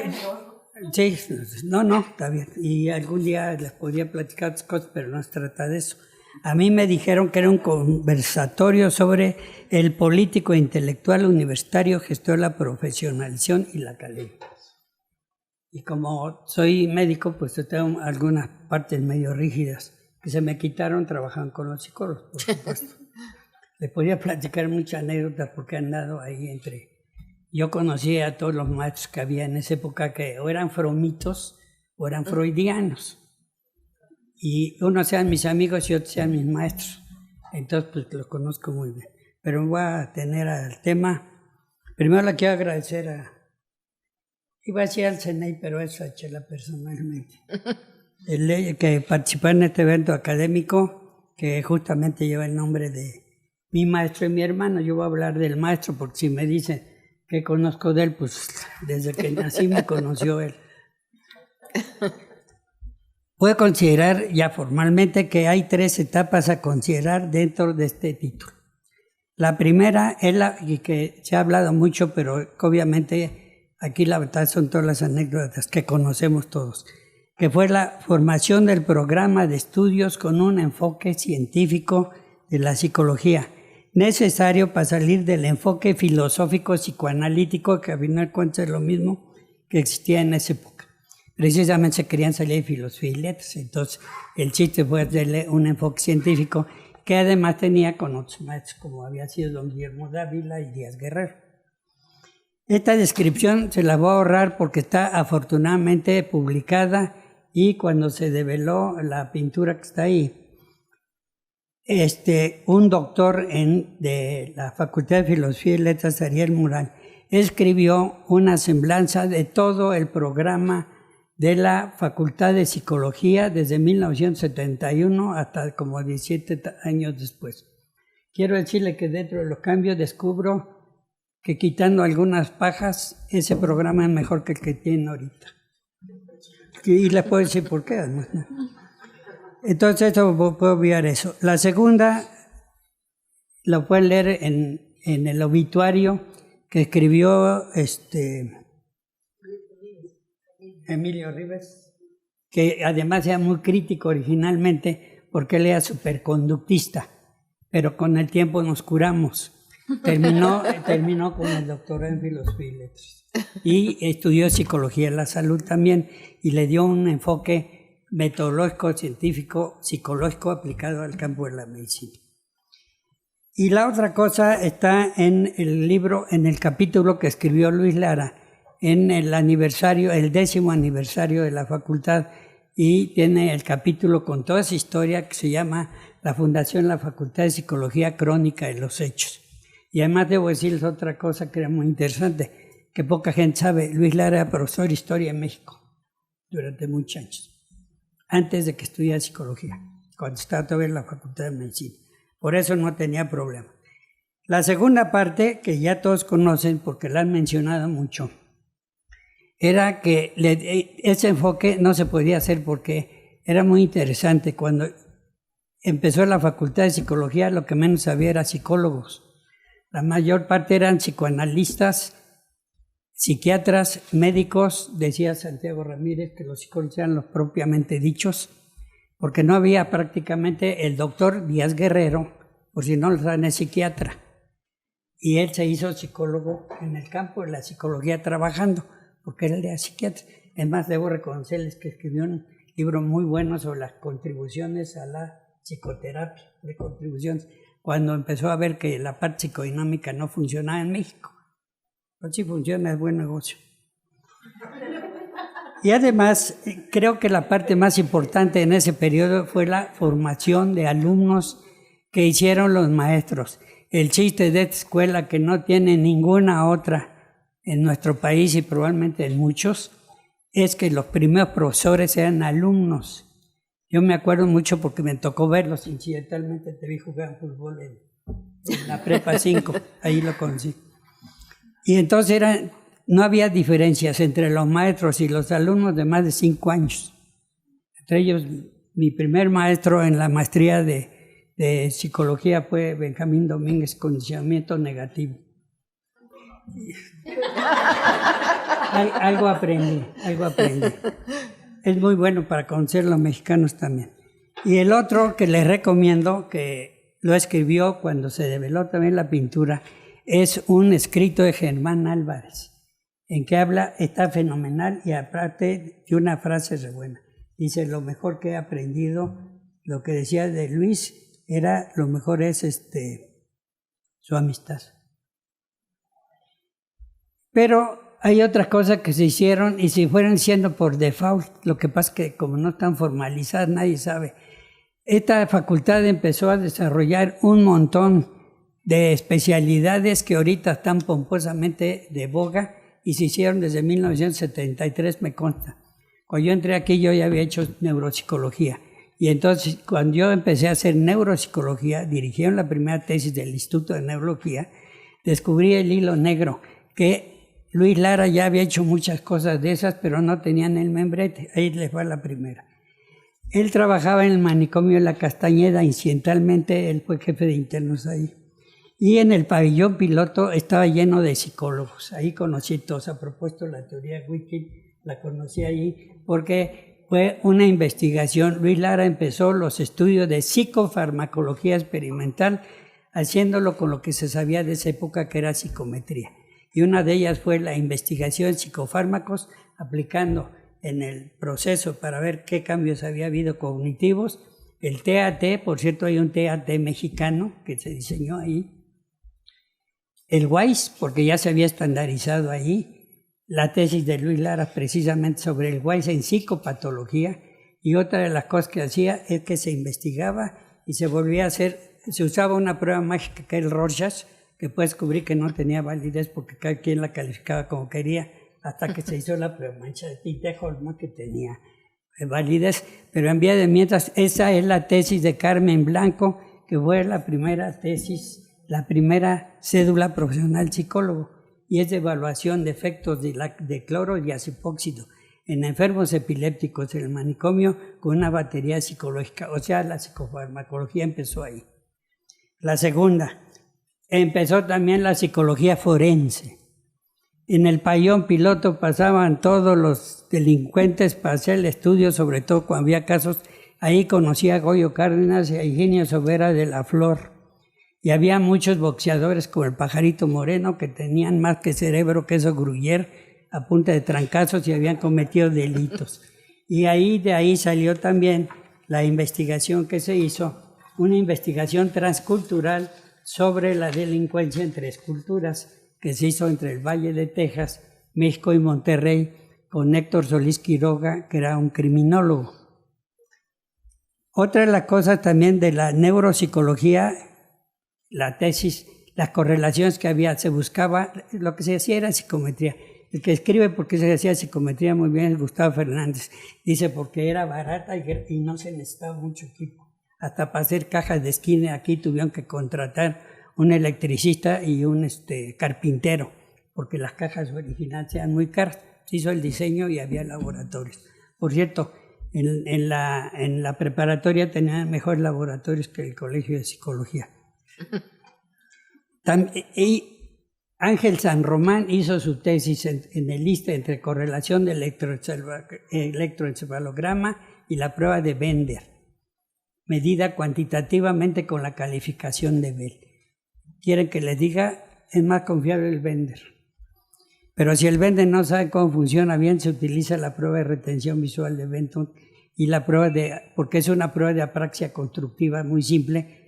[SPEAKER 5] sí, no, está bien. Y algún día les podría platicar otras cosas, pero no se trata de eso. A mí me dijeron que era un conversatorio sobre el político intelectual universitario, gestor de la profesionalización y la calidad. Y como soy médico, pues tengo algunas partes medio rígidas que se me quitaron trabajando con los psicólogos, por supuesto. Les podía platicar muchas anécdotas porque han dado ahí entre... Yo conocí a todos los maestros que había en esa época que o eran fromitos o eran freudianos. Y unos sean mis amigos y otros sean mis maestros. Entonces, pues los conozco muy bien. Pero voy a tener al tema... Primero le quiero agradecer a... Iba a decir al CNEI, pero eso a Chela personalmente. Que participó en este evento académico que justamente lleva el nombre de mi maestro y mi hermano. Yo voy a hablar del maestro porque si me dicen que conozco de él, pues desde que nací me conoció él. Puedo considerar ya formalmente que hay 3 etapas a considerar dentro de este título. La primera es la que se ha hablado mucho, pero obviamente aquí la verdad son todas las anécdotas que conocemos todos, que fue la formación del programa de estudios con un enfoque científico de la psicología, necesario para salir del enfoque filosófico psicoanalítico, que a final de cuentas es lo mismo que existía en esa época. Precisamente se querían salir de filosofía y letras, entonces el chiste fue hacerle un enfoque científico que además tenía con otros maestros, como había sido don Guillermo Dávila y Díaz Guerrero. Esta descripción se la voy a ahorrar porque está afortunadamente publicada y cuando se develó la pintura que está ahí, un doctor de la Facultad de Filosofía y Letras, Ariel Mural, escribió una semblanza de todo el programa de la Facultad de Psicología desde 1971 hasta como 17 años después. Quiero decirle que dentro de los cambios descubro que quitando algunas pajas, ese programa es mejor que el que tienen ahorita. Y les puedo decir por qué, además, ¿no? Entonces, esto puedo obviar eso. La segunda, lo pueden leer en el obituario que escribió Emilio Ribes, que además era muy crítico originalmente porque él era superconductista, pero con el tiempo nos curamos. Terminó con el doctorado en Filosofía y Letras y estudió Psicología de la Salud también y le dio un enfoque metodológico, científico, psicológico aplicado al campo de la medicina. Y la otra cosa está en el libro, en el capítulo que escribió Luis Lara en el aniversario, el 10º aniversario de la facultad, y tiene el capítulo con toda esa historia que se llama La Fundación de la Facultad de Psicología Crónica de los Hechos. Y además debo decirles otra cosa que era muy interesante, que poca gente sabe. Luis Lara era profesor de Historia en México durante muchos años, antes de que estudiara Psicología, cuando estaba todavía en la Facultad de Medicina. Por eso no tenía problema. La segunda parte, que ya todos conocen porque la han mencionado mucho, era que ese enfoque no se podía hacer porque era muy interesante. Cuando empezó la Facultad de Psicología, lo que menos había era psicólogos. La mayor parte eran psicoanalistas, psiquiatras, médicos. Decía Santiago Ramírez que los psicólogos eran los propiamente dichos, porque no había prácticamente el doctor Díaz Guerrero, por si no lo saben, es psiquiatra. Y él se hizo psicólogo en el campo de la psicología trabajando, porque él era psiquiatra. Es más, debo reconocerles que escribió un libro muy bueno sobre las contribuciones a la psicoterapia, de contribuciones, cuando empezó a ver que la parte psicodinámica no funcionaba en México. Pero sí funciona, es buen negocio. Y además, creo que la parte más importante en ese periodo fue la formación de alumnos que hicieron los maestros. El chiste de esta escuela, que no tiene ninguna otra en nuestro país y probablemente en muchos, es que los primeros profesores eran alumnos. Yo me acuerdo mucho porque me tocó verlos incidentalmente, te vi jugar fútbol en la Prepa 5, ahí lo conocí. Y entonces no había diferencias entre los maestros y los alumnos de más de 5 años. Entre ellos, mi primer maestro en la maestría de psicología fue Benjamín Domínguez, condicionamiento negativo. Algo aprendí. Es muy bueno para conocer los mexicanos también. Y el otro que les recomiendo, que lo escribió cuando se develó también la pintura, es un escrito de Germán Álvarez, en que habla, está fenomenal, y aparte de una frase re buena. Dice, lo mejor que he aprendido, lo que decía de Luis, lo mejor es su amistad. Pero hay otras cosas que se hicieron y se fueron siendo por default. Lo que pasa es que como no están formalizadas, nadie sabe. Esta facultad empezó a desarrollar un montón de especialidades que ahorita están pomposamente de boga y se hicieron desde 1973, me consta. Cuando yo entré aquí yo ya había hecho neuropsicología. Y entonces cuando yo empecé a hacer neuropsicología, dirigieron la primera tesis del Instituto de Neurología, descubrí el hilo negro, que Luis Lara ya había hecho muchas cosas de esas, pero no tenían el membrete. Ahí les va la primera. Él trabajaba en el manicomio de la Castañeda, incidentalmente él fue jefe de internos ahí. Y en el pabellón piloto estaba lleno de psicólogos. Ahí conocí todos. A propósito, la teoría Wiki la conocí ahí porque fue una investigación. Luis Lara empezó los estudios de psicofarmacología experimental, haciéndolo con lo que se sabía de esa época, que era psicometría. Y una de ellas fue la investigación en psicofármacos, aplicando en el proceso para ver qué cambios había habido cognitivos. El TAT, por cierto, hay un TAT mexicano que se diseñó ahí. El WISE, porque ya se había estandarizado ahí. la tesis de Luis Lara precisamente sobre el Weiss en psicopatología, y otra de las cosas que hacía es que se investigaba y se volvía a hacer, se usaba una prueba mágica que es el Rorschach, que puede descubrir que no tenía validez porque cada quien la calificaba como quería, hasta que se hizo la prueba mancha de Tinte-Holman que tenía validez. Pero en vía de mientras, esa es la tesis de Carmen Blanco, que fue la primera tesis, la primera cédula profesional psicólogo, y es de evaluación de efectos de cloro y azipóxido en enfermos epilépticos en el manicomio con una batería psicológica. O sea, la psicofarmacología empezó ahí. La segunda, empezó también la psicología forense. En el pabellón piloto pasaban todos los delincuentes para hacer el estudio, sobre todo cuando había casos. Ahí conocí a Goyo Cárdenas y a Higinio Sobera de la Flor. Y había muchos boxeadores como el Pajarito Moreno que tenían más que cerebro que eso Gruyère a punta de trancazos y habían cometido delitos. Y de ahí salió también la investigación que se hizo, una investigación transcultural sobre la delincuencia en 3 culturas, que se hizo entre el Valle de Texas, México y Monterrey, con Héctor Solís Quiroga, que era un criminólogo. Otra de las cosas también de la neuropsicología, la tesis, las correlaciones que había, se buscaba, lo que se hacía era psicometría. El que escribe por qué se hacía psicometría muy bien es Gustavo Fernández. Dice porque era barata y no se necesitaba mucho equipo. Hasta para hacer cajas de esquina aquí tuvieron que contratar un electricista y un carpintero, porque las cajas originales eran muy caras. Se hizo el diseño y había laboratorios. Por cierto, en la preparatoria tenían mejores laboratorios que el Colegio de Psicología. Y Ángel San Román hizo su tesis en el ISSSTE entre correlación del electroencefalograma y la prueba de Bender, medida cuantitativamente con la calificación de Bell. Quieren que les diga, es más confiable el Bender. Pero si el Bender no sabe cómo funciona bien, se utiliza la prueba de retención visual de Benton y la prueba porque es una prueba de apraxia constructiva muy simple.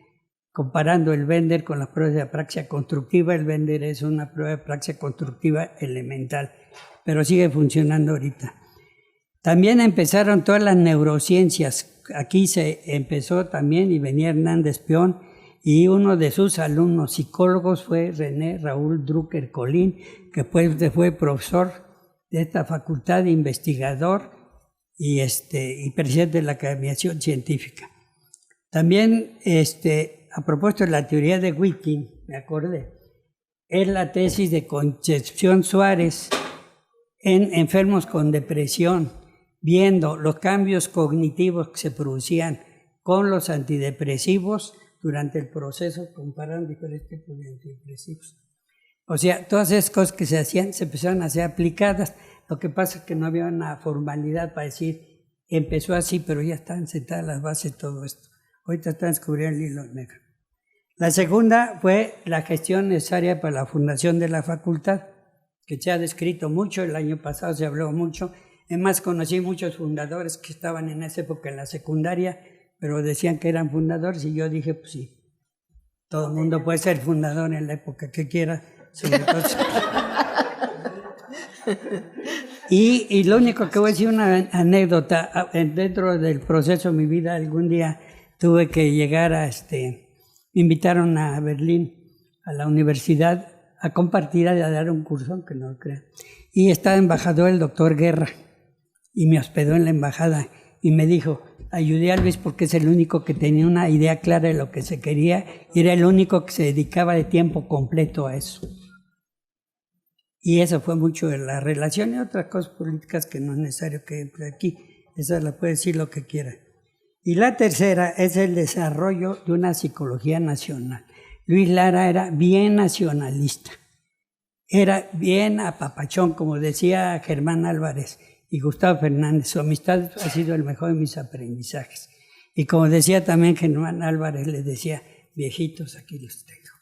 [SPEAKER 5] Comparando el Bender con las pruebas de apraxia constructiva, el Bender es una prueba de apraxia constructiva elemental, pero sigue funcionando ahorita. También empezaron todas las neurociencias. Aquí se empezó también y venía Hernández Peón, y uno de sus alumnos psicólogos fue René Raúl Drucker Colín, que fue profesor de esta facultad, investigador y presidente de la Academia Científica. También, a propósito de la teoría de Witting, me acordé, es la tesis de Concepción Suárez en enfermos con depresión, viendo los cambios cognitivos que se producían con los antidepresivos durante el proceso, comparando diferentes tipos de antidepresivos. O sea, todas esas cosas que se hacían se empezaron a ser aplicadas. Lo que pasa es que no había una formalidad para decir, empezó así, pero ya están sentadas las bases de todo esto. Ahorita están descubriendo el hilo negro. La segunda fue la gestión necesaria para la fundación de la facultad, que se ha descrito mucho, el año pasado se habló mucho. Además, conocí muchos fundadores que estaban en esa época en la secundaria, pero decían que eran fundadores y yo dije, pues sí, todo el mundo puede ser fundador en la época que quiera, sobre todo. Y lo único que voy a decir, una anécdota, dentro del proceso de mi vida, algún día tuve que llegar me invitaron a Berlín, a la universidad, a compartir, a dar un curso, aunque no lo crean. Y estaba embajador el doctor Guerra, y me hospedó en la embajada, y me dijo, ayudé a Luis porque es el único que tenía una idea clara de lo que se quería, y era el único que se dedicaba de tiempo completo a eso. Y eso fue mucho de la relación y otras cosas políticas que no es necesario que entre aquí, esa la puede decir lo que quiera. Y la tercera es el desarrollo de una psicología nacional. Luis Lara era bien nacionalista, era bien apapachón, como decía Germán Álvarez y Gustavo Fernández. Su amistad ha sido el mejor de mis aprendizajes. Y como decía también Germán Álvarez, les decía, viejitos, aquí los tengo.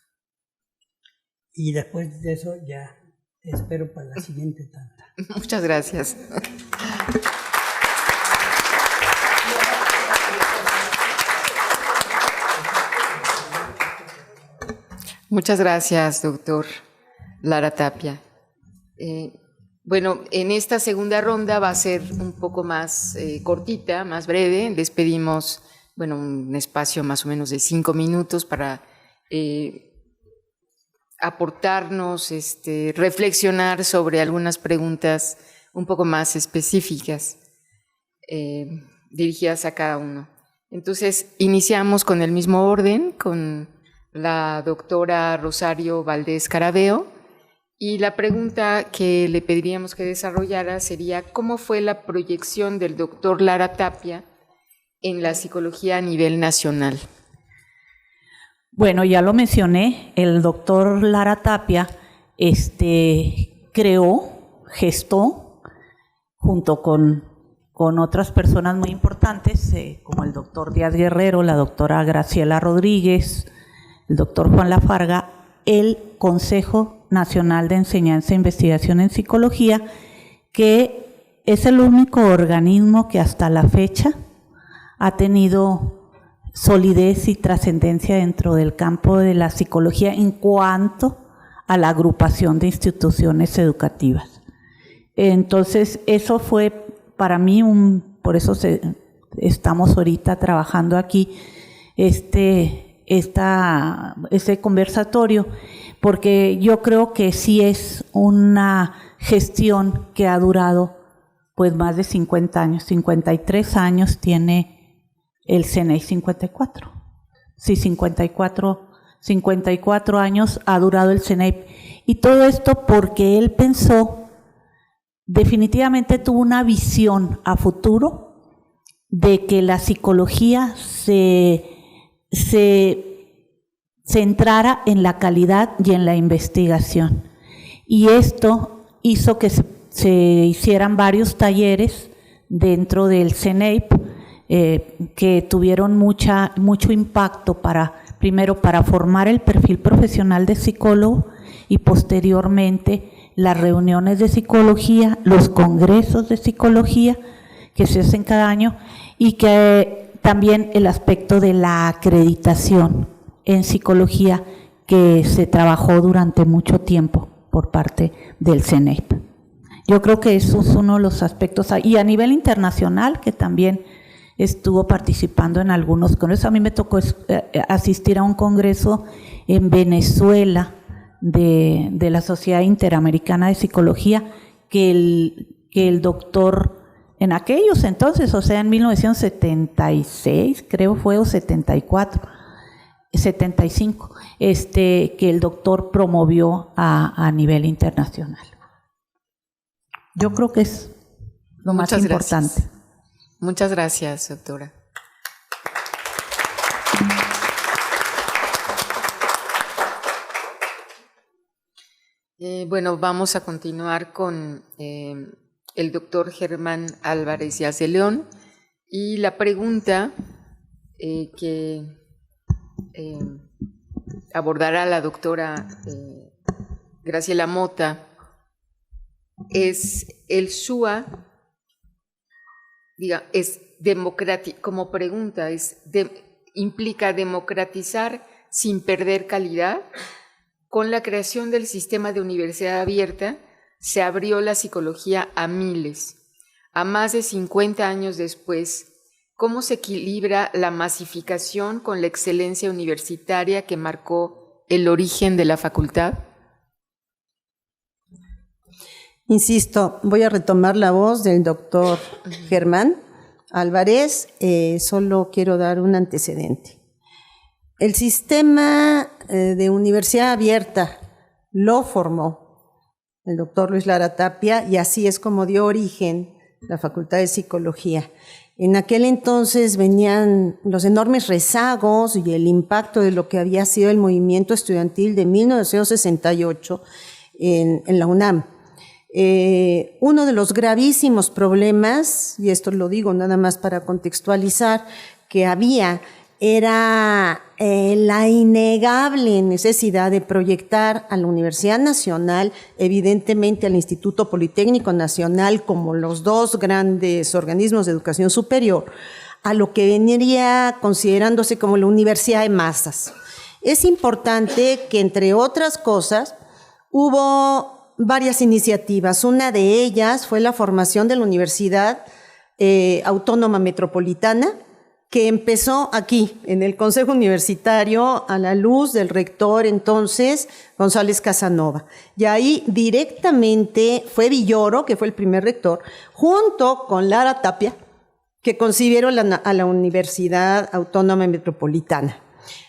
[SPEAKER 5] Y después de eso ya te espero para la siguiente tanda.
[SPEAKER 1] Muchas gracias. Muchas gracias, doctor Lara Tapia. Bueno, en esta segunda ronda va a ser un poco más cortita, más breve. Les pedimos, bueno, un espacio más o menos de 5 minutos para aportarnos, reflexionar sobre algunas preguntas un poco más específicas dirigidas a cada uno. Entonces, iniciamos con el mismo orden, con la doctora Rosario Valdés Caraveo, y la pregunta que le pediríamos que desarrollara sería: ¿cómo fue la proyección del doctor Lara Tapia en la psicología a nivel nacional?
[SPEAKER 2] Bueno, ya lo mencioné, el doctor Lara Tapia creó, gestó, junto con otras personas muy importantes, como el doctor Díaz Guerrero, la doctora Graciela Rodríguez, el doctor Juan Lafarga, el Consejo Nacional de Enseñanza e Investigación en Psicología, que es el único organismo que hasta la fecha ha tenido solidez y trascendencia dentro del campo de la psicología en cuanto a la agrupación de instituciones educativas. Entonces, eso fue para mí por eso estamos ahorita trabajando aquí este conversatorio, porque yo creo que sí es una gestión que ha durado pues más de 50 años, 53 años tiene el CNEI 54. Sí, 54 años ha durado el CNEI. Y todo esto porque él pensó, definitivamente tuvo una visión a futuro de que la psicología se centrara en la calidad y en la investigación. Y esto hizo que se hicieran varios talleres dentro del CNEIP que tuvieron mucho impacto primero para formar el perfil profesional de psicólogo y posteriormente las reuniones de psicología, los congresos de psicología que se hacen cada año y que también el aspecto de la acreditación en psicología que se trabajó durante mucho tiempo por parte del CNEIP. Yo creo que eso es uno de los aspectos, y a nivel internacional, que también estuvo participando en algunos congresos. A mí me tocó asistir a un congreso en Venezuela de la Sociedad Interamericana de Psicología, que el doctor, en aquellos entonces, o sea, en 1976, creo fue, o 74, 75, que el doctor promovió a nivel internacional. Yo creo que es lo más importante.
[SPEAKER 1] Gracias. Muchas gracias, doctora. Bueno, vamos a continuar con el doctor Germán Álvarez Díaz de León, y la pregunta que abordará la doctora Graciela Mota es: el SUA, como pregunta, implica democratizar sin perder calidad. Con la creación del sistema de universidad abierta, se abrió la psicología a miles. A más de 50 años después, ¿cómo se equilibra la masificación con la excelencia universitaria que marcó el origen de la facultad?
[SPEAKER 3] Insisto, voy a retomar la voz del doctor Germán Álvarez. Solo quiero dar un antecedente. El sistema de universidad abierta lo formó el doctor Luis Lara Tapia, y así es como dio origen la Facultad de Psicología. En aquel entonces venían los enormes rezagos y el impacto de lo que había sido el movimiento estudiantil de 1968 en la UNAM. Uno de los gravísimos problemas, y esto lo digo nada más para contextualizar, que había era la innegable necesidad de proyectar a la Universidad Nacional, evidentemente al Instituto Politécnico Nacional, como los dos grandes organismos de educación superior, a lo que vendría considerándose como la universidad de masas. Es importante que, entre otras cosas, hubo varias iniciativas. Una de ellas fue la formación de la Universidad Autónoma Metropolitana, que empezó aquí, en el Consejo Universitario, a la luz del rector entonces, González Casanova. Y ahí directamente fue Villoro, que fue el primer rector, junto con Lara Tapia, que concibieron a la Universidad Autónoma Metropolitana.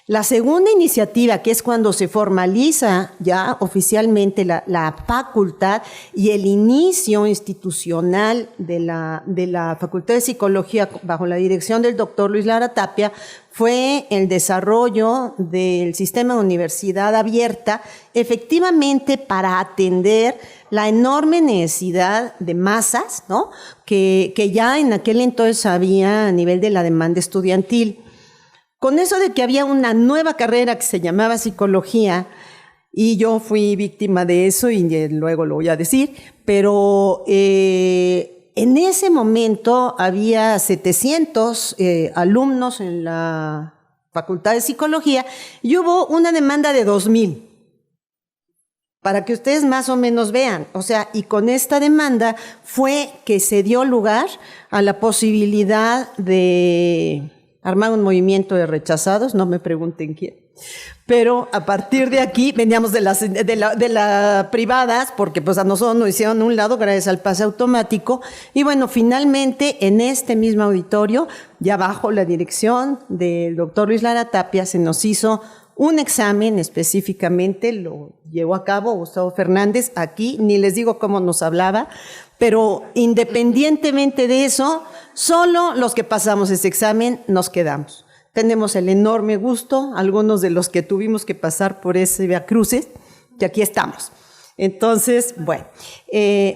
[SPEAKER 3] La segunda iniciativa, que es cuando se formaliza ya oficialmente la facultad y el inicio institucional de la Facultad de Psicología bajo la dirección del doctor Luis Lara Tapia, fue el desarrollo del sistema de universidad abierta, efectivamente para atender la enorme necesidad de masas, ¿no?, que ya en aquel entonces había a nivel de la demanda estudiantil. Con eso de que había una nueva carrera que se llamaba psicología, y yo fui víctima de eso y luego lo voy a decir, pero en ese momento había 700 alumnos en la Facultad de Psicología y hubo una demanda de 2,000. Para que ustedes más o menos vean, o sea, y con esta demanda fue que se dio lugar a la posibilidad de armar un movimiento de rechazados, no me pregunten quién. Pero a partir de aquí veníamos de las privadas, porque pues a nosotros nos hicieron un lado gracias al pase automático. Y bueno, finalmente en este mismo auditorio, ya bajo la dirección del doctor Luis Lara Tapia, se nos hizo un examen específicamente, lo llevó a cabo Gustavo Fernández. Aquí ni les digo cómo nos hablaba, pero independientemente de eso, solo los que pasamos ese examen nos quedamos. Tenemos el enorme gusto, algunos de los que tuvimos que pasar por ese viacrucis, que aquí estamos. Entonces, bueno,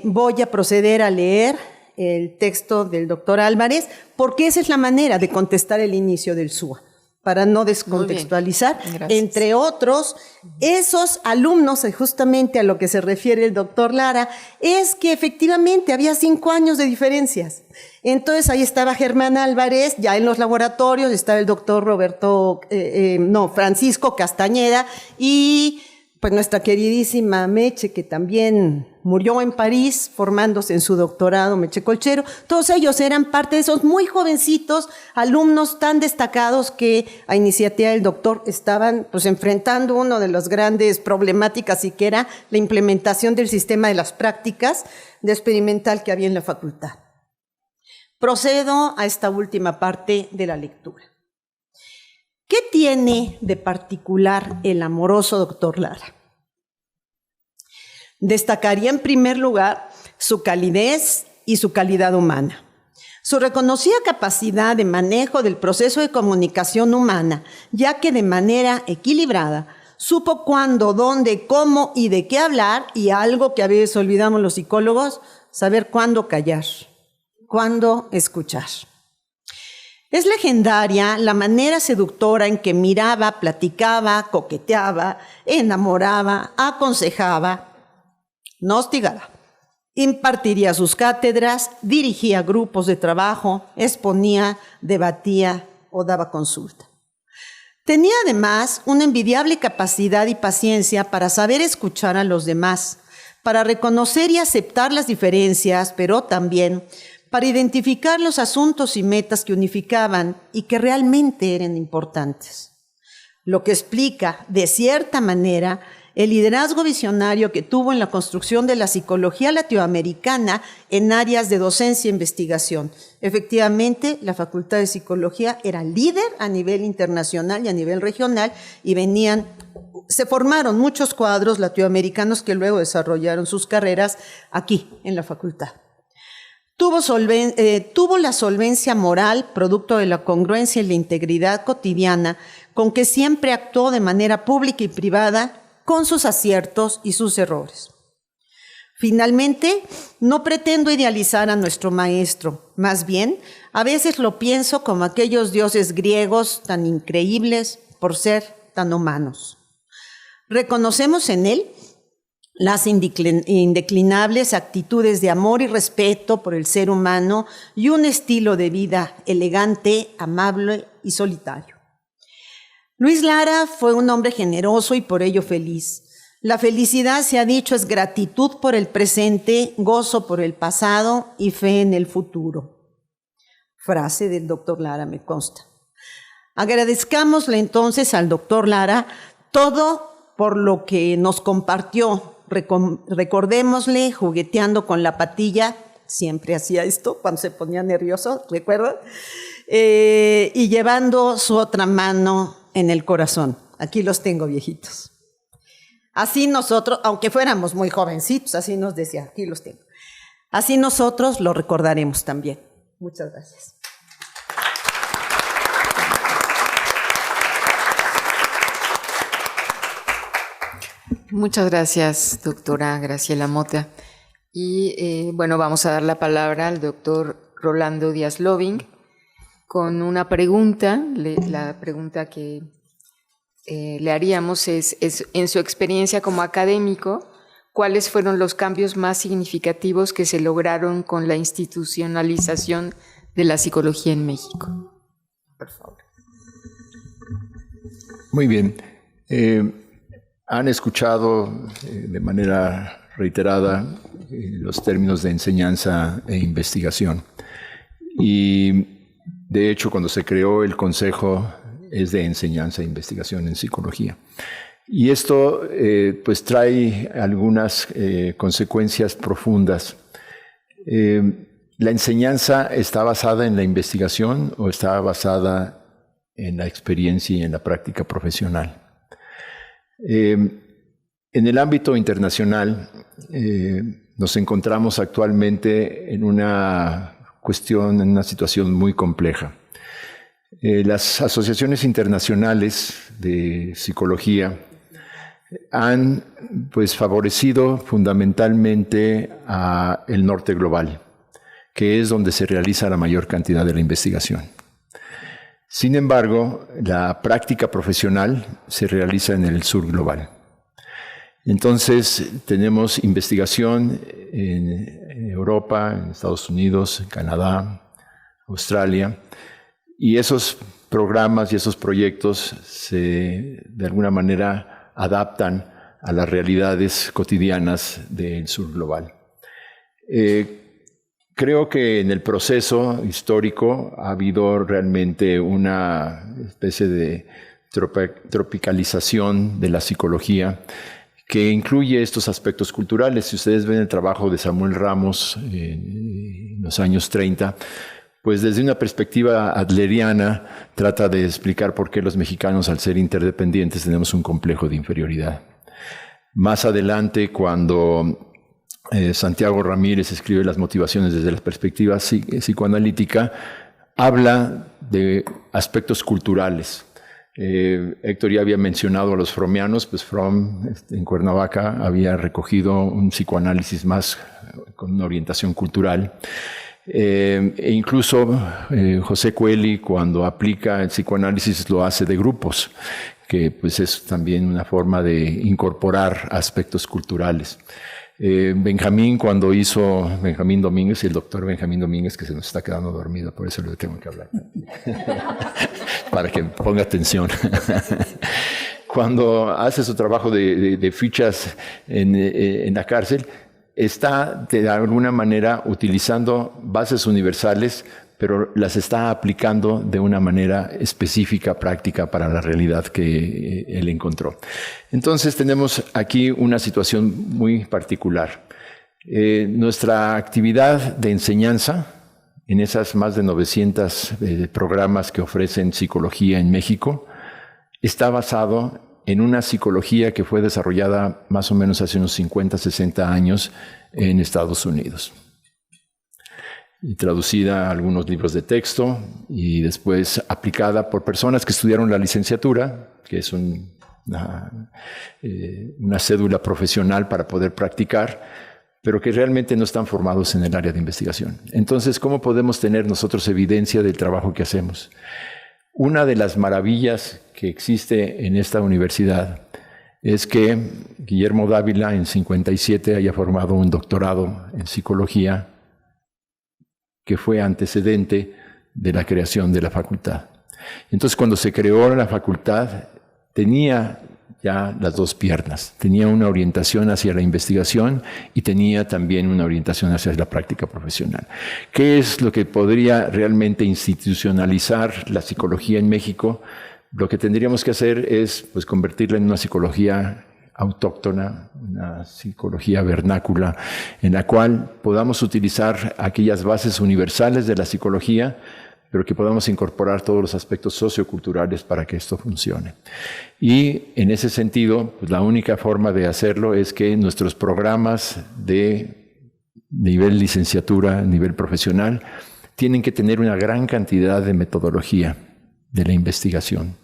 [SPEAKER 3] voy a proceder a leer el texto del doctor Álvarez, porque esa es la manera de contestar el inicio del SUA, para no descontextualizar. Entre otros, esos alumnos, justamente a lo que se refiere el doctor Lara, es que efectivamente había 5 años de diferencias. Entonces ahí estaba Germán Álvarez, ya en los laboratorios, estaba el doctor Francisco Castañeda, y pues nuestra queridísima Meche, que también murió en París formándose en su doctorado, Meche Colchero. Todos ellos eran parte de esos muy jovencitos alumnos tan destacados que a iniciativa del doctor estaban pues enfrentando una de las grandes problemáticas, y que era la implementación del sistema de las prácticas de experimental que había en la facultad. Procedo a esta última parte de la lectura. ¿Qué tiene de particular el amoroso doctor Lara? Destacaría en primer lugar su calidez y su calidad humana. Su reconocida capacidad de manejo del proceso de comunicación humana, ya que de manera equilibrada supo cuándo, dónde, cómo y de qué hablar, y algo que a veces olvidamos los psicólogos, saber cuándo callar, cuándo escuchar. Es legendaria la manera seductora en que miraba, platicaba, coqueteaba, enamoraba, aconsejaba, no hostigaba. Impartiría sus cátedras, dirigía grupos de trabajo, exponía, debatía o daba consulta. Tenía además una envidiable capacidad y paciencia para saber escuchar a los demás, para reconocer y aceptar las diferencias, pero también para identificar los asuntos y metas que unificaban y que realmente eran importantes. Lo que explica, de cierta manera, el liderazgo visionario que tuvo en la construcción de la psicología latinoamericana en áreas de docencia e investigación. Efectivamente, la Facultad de Psicología era líder a nivel internacional y a nivel regional, y se formaron muchos cuadros latinoamericanos que luego desarrollaron sus carreras aquí, en la facultad. Tuvo la solvencia moral, producto de la congruencia y la integridad cotidiana, con que siempre actuó de manera pública y privada, con sus aciertos y sus errores. Finalmente, no pretendo idealizar a nuestro maestro, más bien, a veces lo pienso como aquellos dioses griegos tan increíbles por ser tan humanos. Reconocemos en él las indeclinables actitudes de amor y respeto por el ser humano y un estilo de vida elegante, amable y solitario. Luis Lara fue un hombre generoso y por ello feliz. La felicidad, se ha dicho, es gratitud por el presente, gozo por el pasado y fe en el futuro. Frase del doctor Lara, me consta. Agradezcámosle entonces al doctor Lara todo por lo que nos compartió. Recordémosle jugueteando con la patilla, siempre hacía esto cuando se ponía nervioso, ¿recuerdan? Y llevando su otra mano en el corazón. Aquí los tengo, viejitos. Así nosotros, aunque fuéramos muy jovencitos, así nos decía, aquí los tengo. Así nosotros lo recordaremos también. Muchas gracias.
[SPEAKER 1] Muchas gracias, doctora Graciela Mota. Y bueno, vamos a dar la palabra al doctor Rolando Díaz Loving con una pregunta. La pregunta que le haríamos es, en su experiencia como académico, ¿cuáles fueron los cambios más significativos que se lograron con la institucionalización de la psicología en México? Por favor.
[SPEAKER 4] Muy bien. Han escuchado de manera reiterada los términos de enseñanza e investigación. Y de hecho, cuando se creó el Consejo, es de enseñanza e investigación en psicología. Y esto pues trae algunas consecuencias profundas. ¿La enseñanza está basada en la investigación o está basada en la experiencia y en la práctica profesional? En el ámbito internacional nos encontramos actualmente en una situación muy compleja. Las asociaciones internacionales de psicología han pues favorecido fundamentalmente a el norte global, que es donde se realiza la mayor cantidad de la investigación. Sin embargo, la práctica profesional se realiza en el sur global. Entonces, tenemos investigación en Europa, en Estados Unidos, en Canadá, Australia, y esos programas y esos proyectos de alguna manera adaptan a las realidades cotidianas del sur global. Creo que en el proceso histórico ha habido realmente una especie de tropicalización de la psicología que incluye estos aspectos culturales. Si ustedes ven el trabajo de Samuel Ramos en los años 30, pues desde una perspectiva adleriana trata de explicar por qué los mexicanos, al ser interdependientes, tenemos un complejo de inferioridad. Más adelante, cuando Santiago Ramírez escribe las motivaciones desde la perspectiva psicoanalítica, habla de aspectos culturales. Héctor ya había mencionado a los fromianos, pues Fromm en Cuernavaca había recogido un psicoanálisis más con una orientación cultural. E incluso José Coeli, cuando aplica el psicoanálisis, lo hace de grupos, que pues es también una forma de incorporar aspectos culturales. Benjamín, cuando hizo Benjamín Domínguez, y el doctor Benjamín Domínguez, que se nos está quedando dormido, por eso le tengo que hablar, para que ponga atención. Cuando hace su trabajo de fichas en la cárcel, está de alguna manera utilizando bases universales, pero las está aplicando de una manera específica, práctica para la realidad que él encontró. Entonces tenemos aquí una situación muy particular. Nuestra actividad de enseñanza, en esas más de 900 programas que ofrecen psicología en México, está basado en una psicología que fue desarrollada más o menos hace unos 50, 60 años en Estados Unidos. Y traducida a algunos libros de texto y después aplicada por personas que estudiaron la licenciatura, que es una cédula profesional para poder practicar, pero que realmente no están formados en el área de investigación. Entonces, ¿cómo podemos tener nosotros evidencia del trabajo que hacemos? Una de las maravillas que existe en esta universidad es que Guillermo Dávila en 57 haya formado un doctorado en psicología que fue antecedente de la creación de la facultad. Entonces, cuando se creó la facultad, tenía ya las dos piernas. Tenía una orientación hacia la investigación y tenía también una orientación hacia la práctica profesional. ¿Qué es lo que podría realmente institucionalizar la psicología en México? Lo que tendríamos que hacer es pues, convertirla en una psicología autóctona, una psicología vernácula, en la cual podamos utilizar aquellas bases universales de la psicología, pero que podamos incorporar todos los aspectos socioculturales para que esto funcione. Y en ese sentido, pues la única forma de hacerlo es que nuestros programas de nivel licenciatura, nivel profesional, tienen que tener una gran cantidad de metodología de la investigación,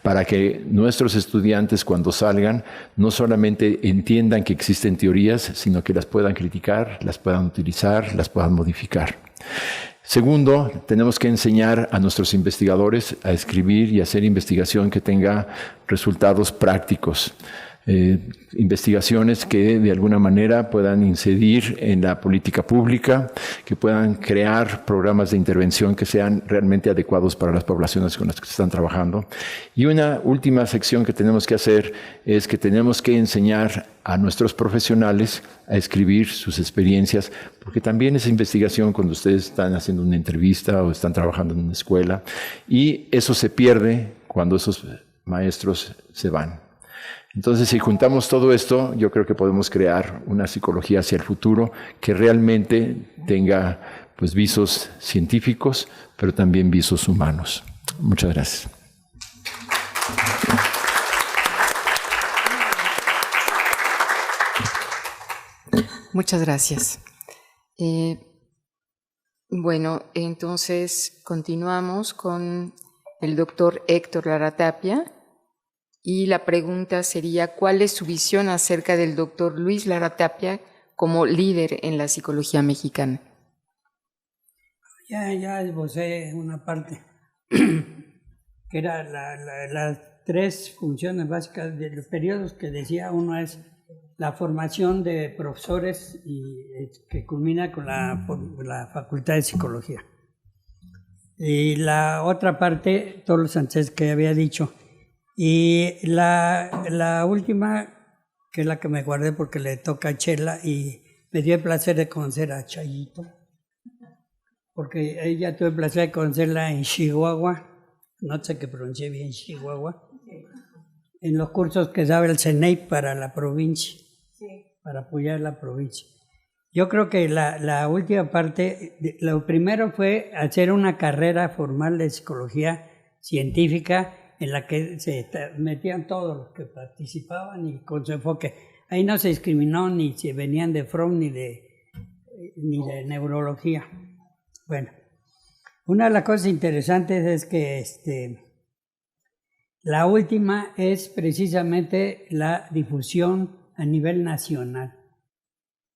[SPEAKER 4] para que nuestros estudiantes cuando salgan no solamente entiendan que existen teorías, sino que las puedan criticar, las puedan utilizar, las puedan modificar. Segundo, tenemos que enseñar a nuestros investigadores a escribir y hacer investigación que tenga resultados prácticos. Investigaciones que de alguna manera puedan incidir en la política pública, que puedan crear programas de intervención que sean realmente adecuados para las poblaciones con las que se están trabajando. Y una última sección que tenemos que hacer es que tenemos que enseñar a nuestros profesionales a escribir sus experiencias, porque también es investigación cuando ustedes están haciendo una entrevista o están trabajando en una escuela, y eso se pierde cuando esos maestros se van. Entonces, si juntamos todo esto, yo creo que podemos crear una psicología hacia el futuro que realmente tenga pues, visos científicos, pero también visos humanos. Muchas gracias.
[SPEAKER 1] Muchas gracias. Bueno, entonces continuamos con el doctor Héctor Lara Tapia. Y la pregunta sería, ¿cuál es su visión acerca del doctor Luis Lara Tapia como líder en la psicología mexicana?
[SPEAKER 5] Ya esbocé una parte, que era las tres funciones básicas de los periodos que decía. Uno es la formación de profesores y que culmina con la Facultad de Psicología. Y la otra parte, todos los antes que había dicho. Y la última, que es la que me guardé porque le toca a Chela, y me dio el placer de conocer a Chayito, porque ella tuve el placer de conocerla en Chihuahua, no sé que pronuncié bien Chihuahua, en los cursos que daba el CENEIP para la provincia, para apoyar la provincia. Yo creo que la última parte, lo primero fue hacer una carrera formal de psicología científica, en la que se metían todos los que participaban y con su enfoque. Ahí no se discriminó ni si venían de Freud ni de neurología. Bueno, una de las cosas interesantes es que la última es precisamente la difusión a nivel nacional.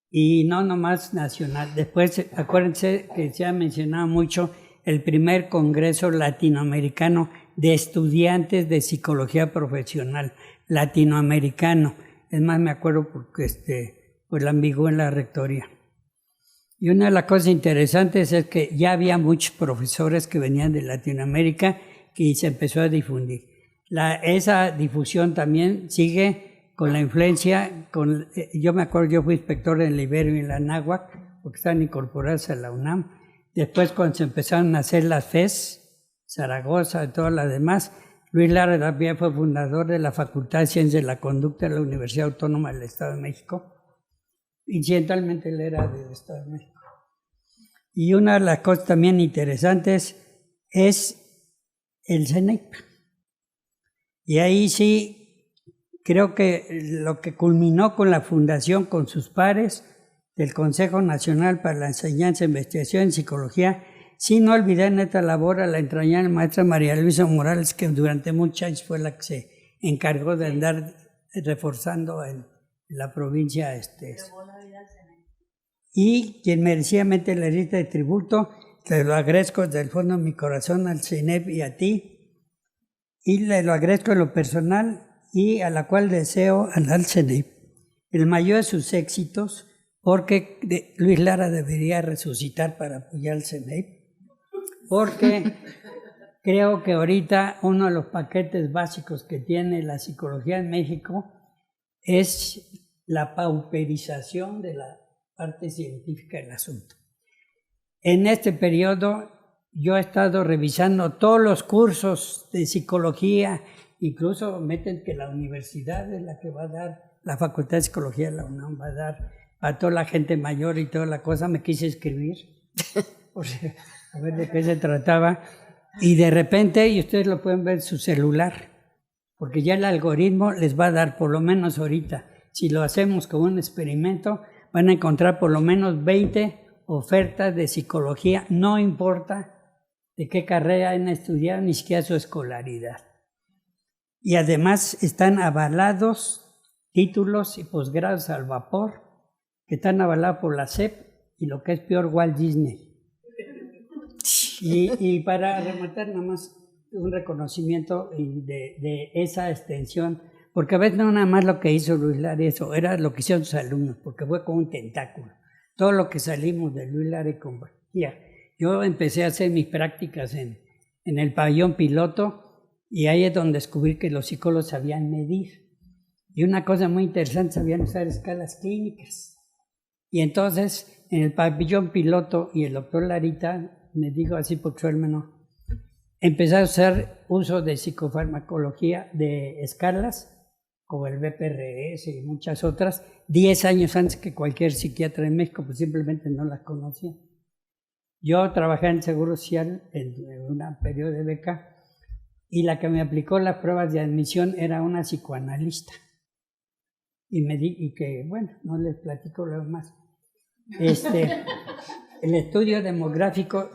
[SPEAKER 5] Y no nomás nacional. Después, acuérdense que se ha mencionado mucho el primer Congreso Latinoamericano de Estudiantes de Psicología Profesional, latinoamericano. Es más, me acuerdo porque pues la ambigué en la rectoría. Y una de las cosas interesantes es que ya había muchos profesores que venían de Latinoamérica y se empezó a difundir. Esa difusión también sigue con la influencia, yo me acuerdo, yo fui inspector en la Ibero y en la Anáhuac, porque están incorporadas a la UNAM. Después, cuando se empezaron a hacer las FES, Zaragoza y todas las demás, Luis Lara Tapia fue fundador de la Facultad de Ciencias de la Conducta de la Universidad Autónoma del Estado de México. Incidentalmente él era del Estado de México. Y una de las cosas también interesantes es el CENEIP. Y ahí sí, creo que lo que culminó con la fundación, con sus pares, del Consejo Nacional para la Enseñanza e Investigación en Psicología, sin olvidar en esta labor a la entrañable maestra María Luisa Morales, que durante muchos años fue la que se encargó de andar reforzando en la provincia. Y quien merecidamente le rinde de tributo, te lo agradezco desde el fondo de mi corazón al CENEP y a ti, y le lo agradezco en lo personal y a la cual deseo al CENEP el mayor de sus éxitos, porque Luis Lara debería resucitar para apoyar al CENEP, porque creo que ahorita uno de los paquetes básicos que tiene la psicología en México es la pauperización de la parte científica del asunto. En este periodo yo he estado revisando todos los cursos de psicología, incluso meten que la universidad es la que va a dar, la Facultad de Psicología de la UNAM va a dar a toda la gente mayor y toda la cosa. Me quise escribir, a ver de qué se trataba, y de repente, y ustedes lo pueden ver en su celular, porque ya el algoritmo les va a dar, por lo menos ahorita, si lo hacemos como un experimento, van a encontrar por lo menos 20 ofertas de psicología, no importa de qué carrera han estudiado, ni siquiera su escolaridad. Y además están avalados títulos y posgrados al vapor, que están avalados por la SEP y lo que es peor, Walt Disney. Y para rematar nada más un reconocimiento de esa extensión, porque a veces no nada más lo que hizo Luis Lara, eso era lo que hicieron sus alumnos, porque fue como un tentáculo. Todo lo que salimos de Luis Lara y compartía. Yo empecé a hacer mis prácticas en el pabellón piloto, y ahí es donde descubrí que los psicólogos sabían medir. Y una cosa muy interesante, sabían usar escalas clínicas. Y entonces, en el pabellón piloto, y el doctor Larita, me dijo así por su hermano, empecé a hacer uso de psicofarmacología de escalas, como el BPRS y muchas otras, 10 años antes que cualquier psiquiatra en México, pues simplemente no las conocía. Yo trabajé en Seguro Social en un periodo de beca, y la que me aplicó las pruebas de admisión era una psicoanalista. Y que, bueno, no les platico lo demás. El estudio demográfico,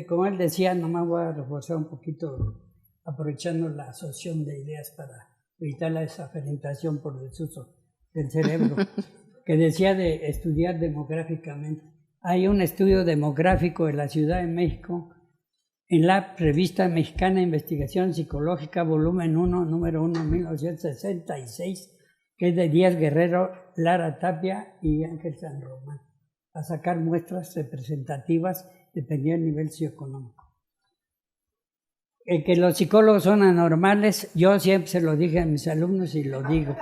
[SPEAKER 5] como él decía, nomás voy a reforzar un poquito, aprovechando la asociación de ideas para evitar la desafectación por desuso del cerebro, que decía de estudiar demográficamente. Hay un estudio demográfico de la Ciudad de México en la Revista Mexicana de Investigación Psicológica, volumen 1, número 1, 1966, que es de Díaz Guerrero, Lara Tapia y Ángel San Román, a sacar muestras representativas dependiendo del nivel socioeconómico. El que los psicólogos son anormales, yo siempre se lo dije a mis alumnos y lo digo,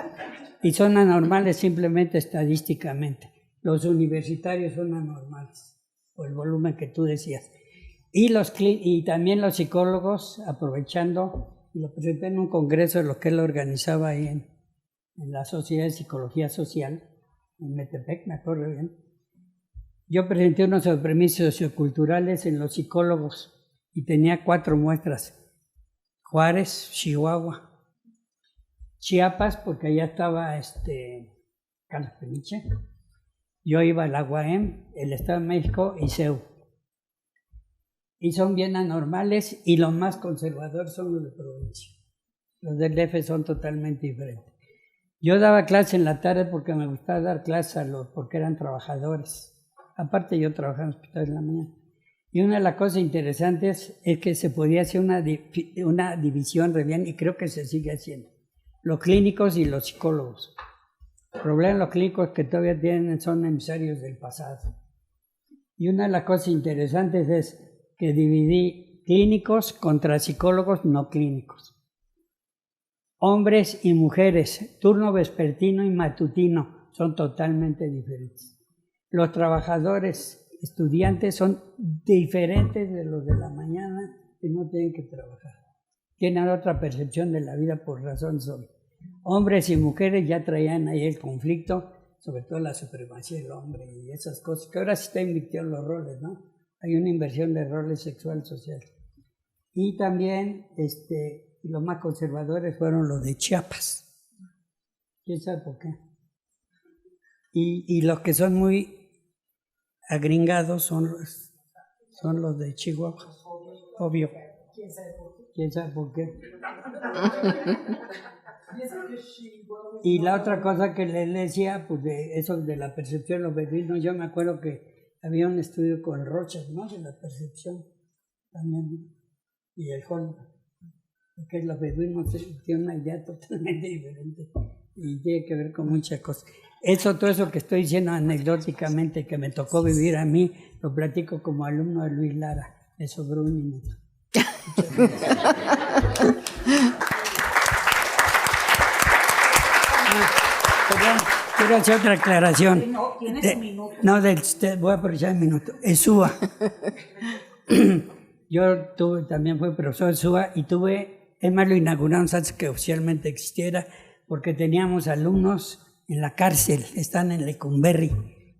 [SPEAKER 5] y son anormales simplemente estadísticamente. Los universitarios son anormales, por el volumen que tú decías. Y también los psicólogos, aprovechando, lo presenté en un congreso de lo que él organizaba ahí en la Sociedad de Psicología Social, en Metepec, me acuerdo bien. Yo presenté unos premisas socioculturales en los psicólogos y tenía 4 muestras. Juárez, Chihuahua, Chiapas, porque allá estaba Carlos Peniche. Yo iba a la UAM, el Estado de México y CEU. Y son bien anormales, y los más conservadores son los de provincia. Los del DF son totalmente diferentes. Yo daba clases en la tarde porque me gustaba dar clases porque eran trabajadores. Aparte yo trabajaba en hospitales en la mañana. Y una de las cosas interesantes es que se podía hacer una división re bien, y creo que se sigue haciendo. Los clínicos y los psicólogos. El problema de los clínicos que todavía son emisarios del pasado. Y una de las cosas interesantes es que dividí clínicos contra psicólogos no clínicos. Hombres y mujeres, turno vespertino y matutino, son totalmente diferentes. Los trabajadores, estudiantes, son diferentes de los de la mañana que no tienen que trabajar. Tienen otra percepción de la vida por razón solo. Hombres y mujeres ya traían ahí el conflicto, sobre todo la supremacía del hombre y esas cosas, que ahora se está invirtiendo los roles, ¿no? Hay una inversión de roles sexual social. Y también los más conservadores fueron los de Chiapas. ¿Quién sabe por qué? Y los que son muy agringados son los de Chihuahua. Obvio. ¿Quién sabe por qué? Y la otra cosa que le decía, pues de eso de la percepción de los beduinos, yo me acuerdo que había un estudio con Rochas, ¿no? De la percepción también, y el Hollywood, porque los beduinos tienen una idea totalmente diferente y tiene que ver con muchas cosas. Todo eso que estoy diciendo anecdóticamente, que me tocó vivir a mí, lo platico como alumno de Luis Lara, me sobró un minuto. Perdón, quiero hacer otra aclaración.
[SPEAKER 2] No, tienes un minuto.
[SPEAKER 5] No, voy a aprovechar el minuto. Es SUA. Yo también fui profesor de SUA y es más, lo inauguramos antes que oficialmente existiera, porque teníamos alumnos en la cárcel, están en Lecumberri,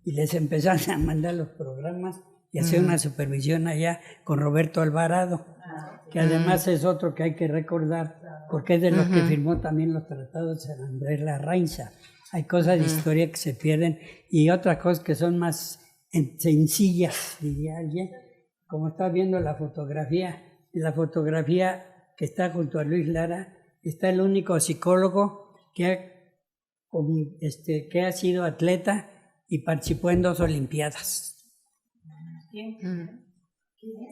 [SPEAKER 5] y les empezaron a mandar los programas y hacer una supervisión allá con Roberto Alvarado, que además es otro que hay que recordar, porque es de los que firmó también los tratados de San Andrés Larrainza. Hay cosas de historia que se pierden y otras cosas que son más sencillas, diría alguien. Como está viendo en la fotografía que está junto a Luis Lara, está el único psicólogo que ha sido atleta y participó en 2 Olimpiadas.
[SPEAKER 2] ¿Quién?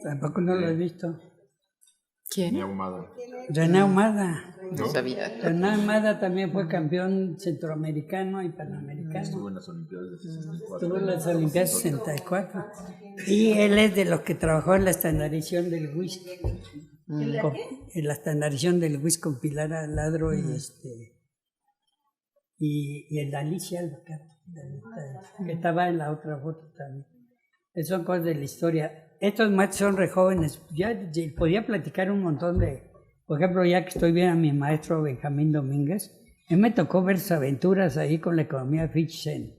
[SPEAKER 5] Tampoco no lo he visto.
[SPEAKER 1] ¿Quién?
[SPEAKER 5] René Ahumada.
[SPEAKER 1] No sabía.
[SPEAKER 5] René Ahumada también fue campeón centroamericano y panamericano.
[SPEAKER 6] Estuvo en las Olimpiadas de 64.
[SPEAKER 5] Estuvo en las Olimpiadas de 64. Y él es de los que trabajó en la estandarización del whisky. En la estandarización del whisky con Pilar Ladro y el Alicia Albuquerque, que estaba en la otra foto también. Esas son cosas de la historia. Estos maestros son re jóvenes. Ya podía platicar un montón de... Por ejemplo, ya que estoy viendo a mi maestro Benjamín Domínguez, él me tocó ver sus aventuras ahí con la economía Fitch en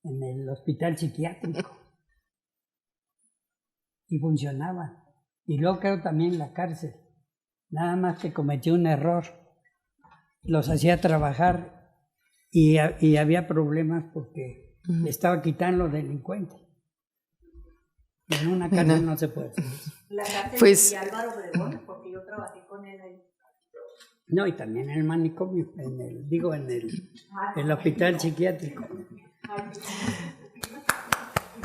[SPEAKER 5] el hospital psiquiátrico. Y funcionaba. Y luego quedó también en la cárcel. Nada más que cometió un error. Los hacía trabajar y había problemas porque le estaba quitando los delincuentes. En una cárcel no se puede hacer eso.
[SPEAKER 2] La cárcel
[SPEAKER 1] Pues-
[SPEAKER 2] de Álvaro Obregón, porque yo trabajé con él ahí.
[SPEAKER 5] No, y también en el manicomio, en el hospital psiquiátrico.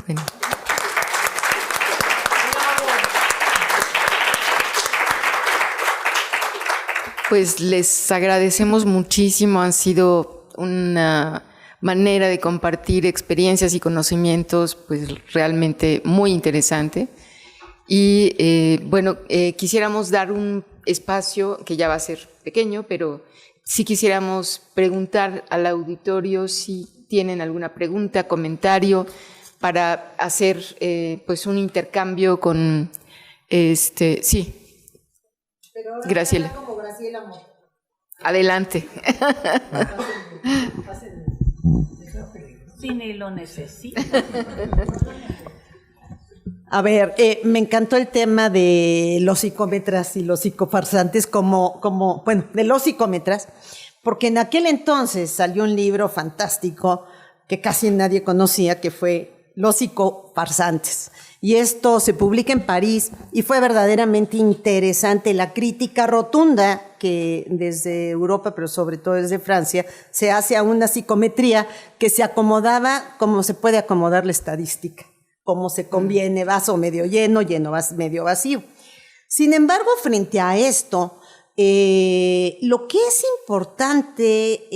[SPEAKER 1] Bueno. Pues les agradecemos muchísimo, han sido una manera de compartir experiencias y conocimientos pues realmente muy interesante. Y quisiéramos dar un espacio que ya va a ser pequeño, pero sí quisiéramos preguntar al auditorio si tienen alguna pregunta, comentario, para hacer pues un intercambio con sí. Graciela. Adelante.
[SPEAKER 2] Si ni lo necesita.
[SPEAKER 3] A ver, me encantó el tema de los psicómetras y los psicofarsantes de los psicómetras, porque en aquel entonces salió un libro fantástico que casi nadie conocía, que fue Los psicofarsantes. Y esto se publica en París y fue verdaderamente interesante la crítica rotunda que desde Europa, pero sobre todo desde Francia, se hace a una psicometría que se acomodaba como se puede acomodar la estadística, como se conviene, vaso medio lleno, medio vacío. Sin embargo, frente a esto, lo que es importante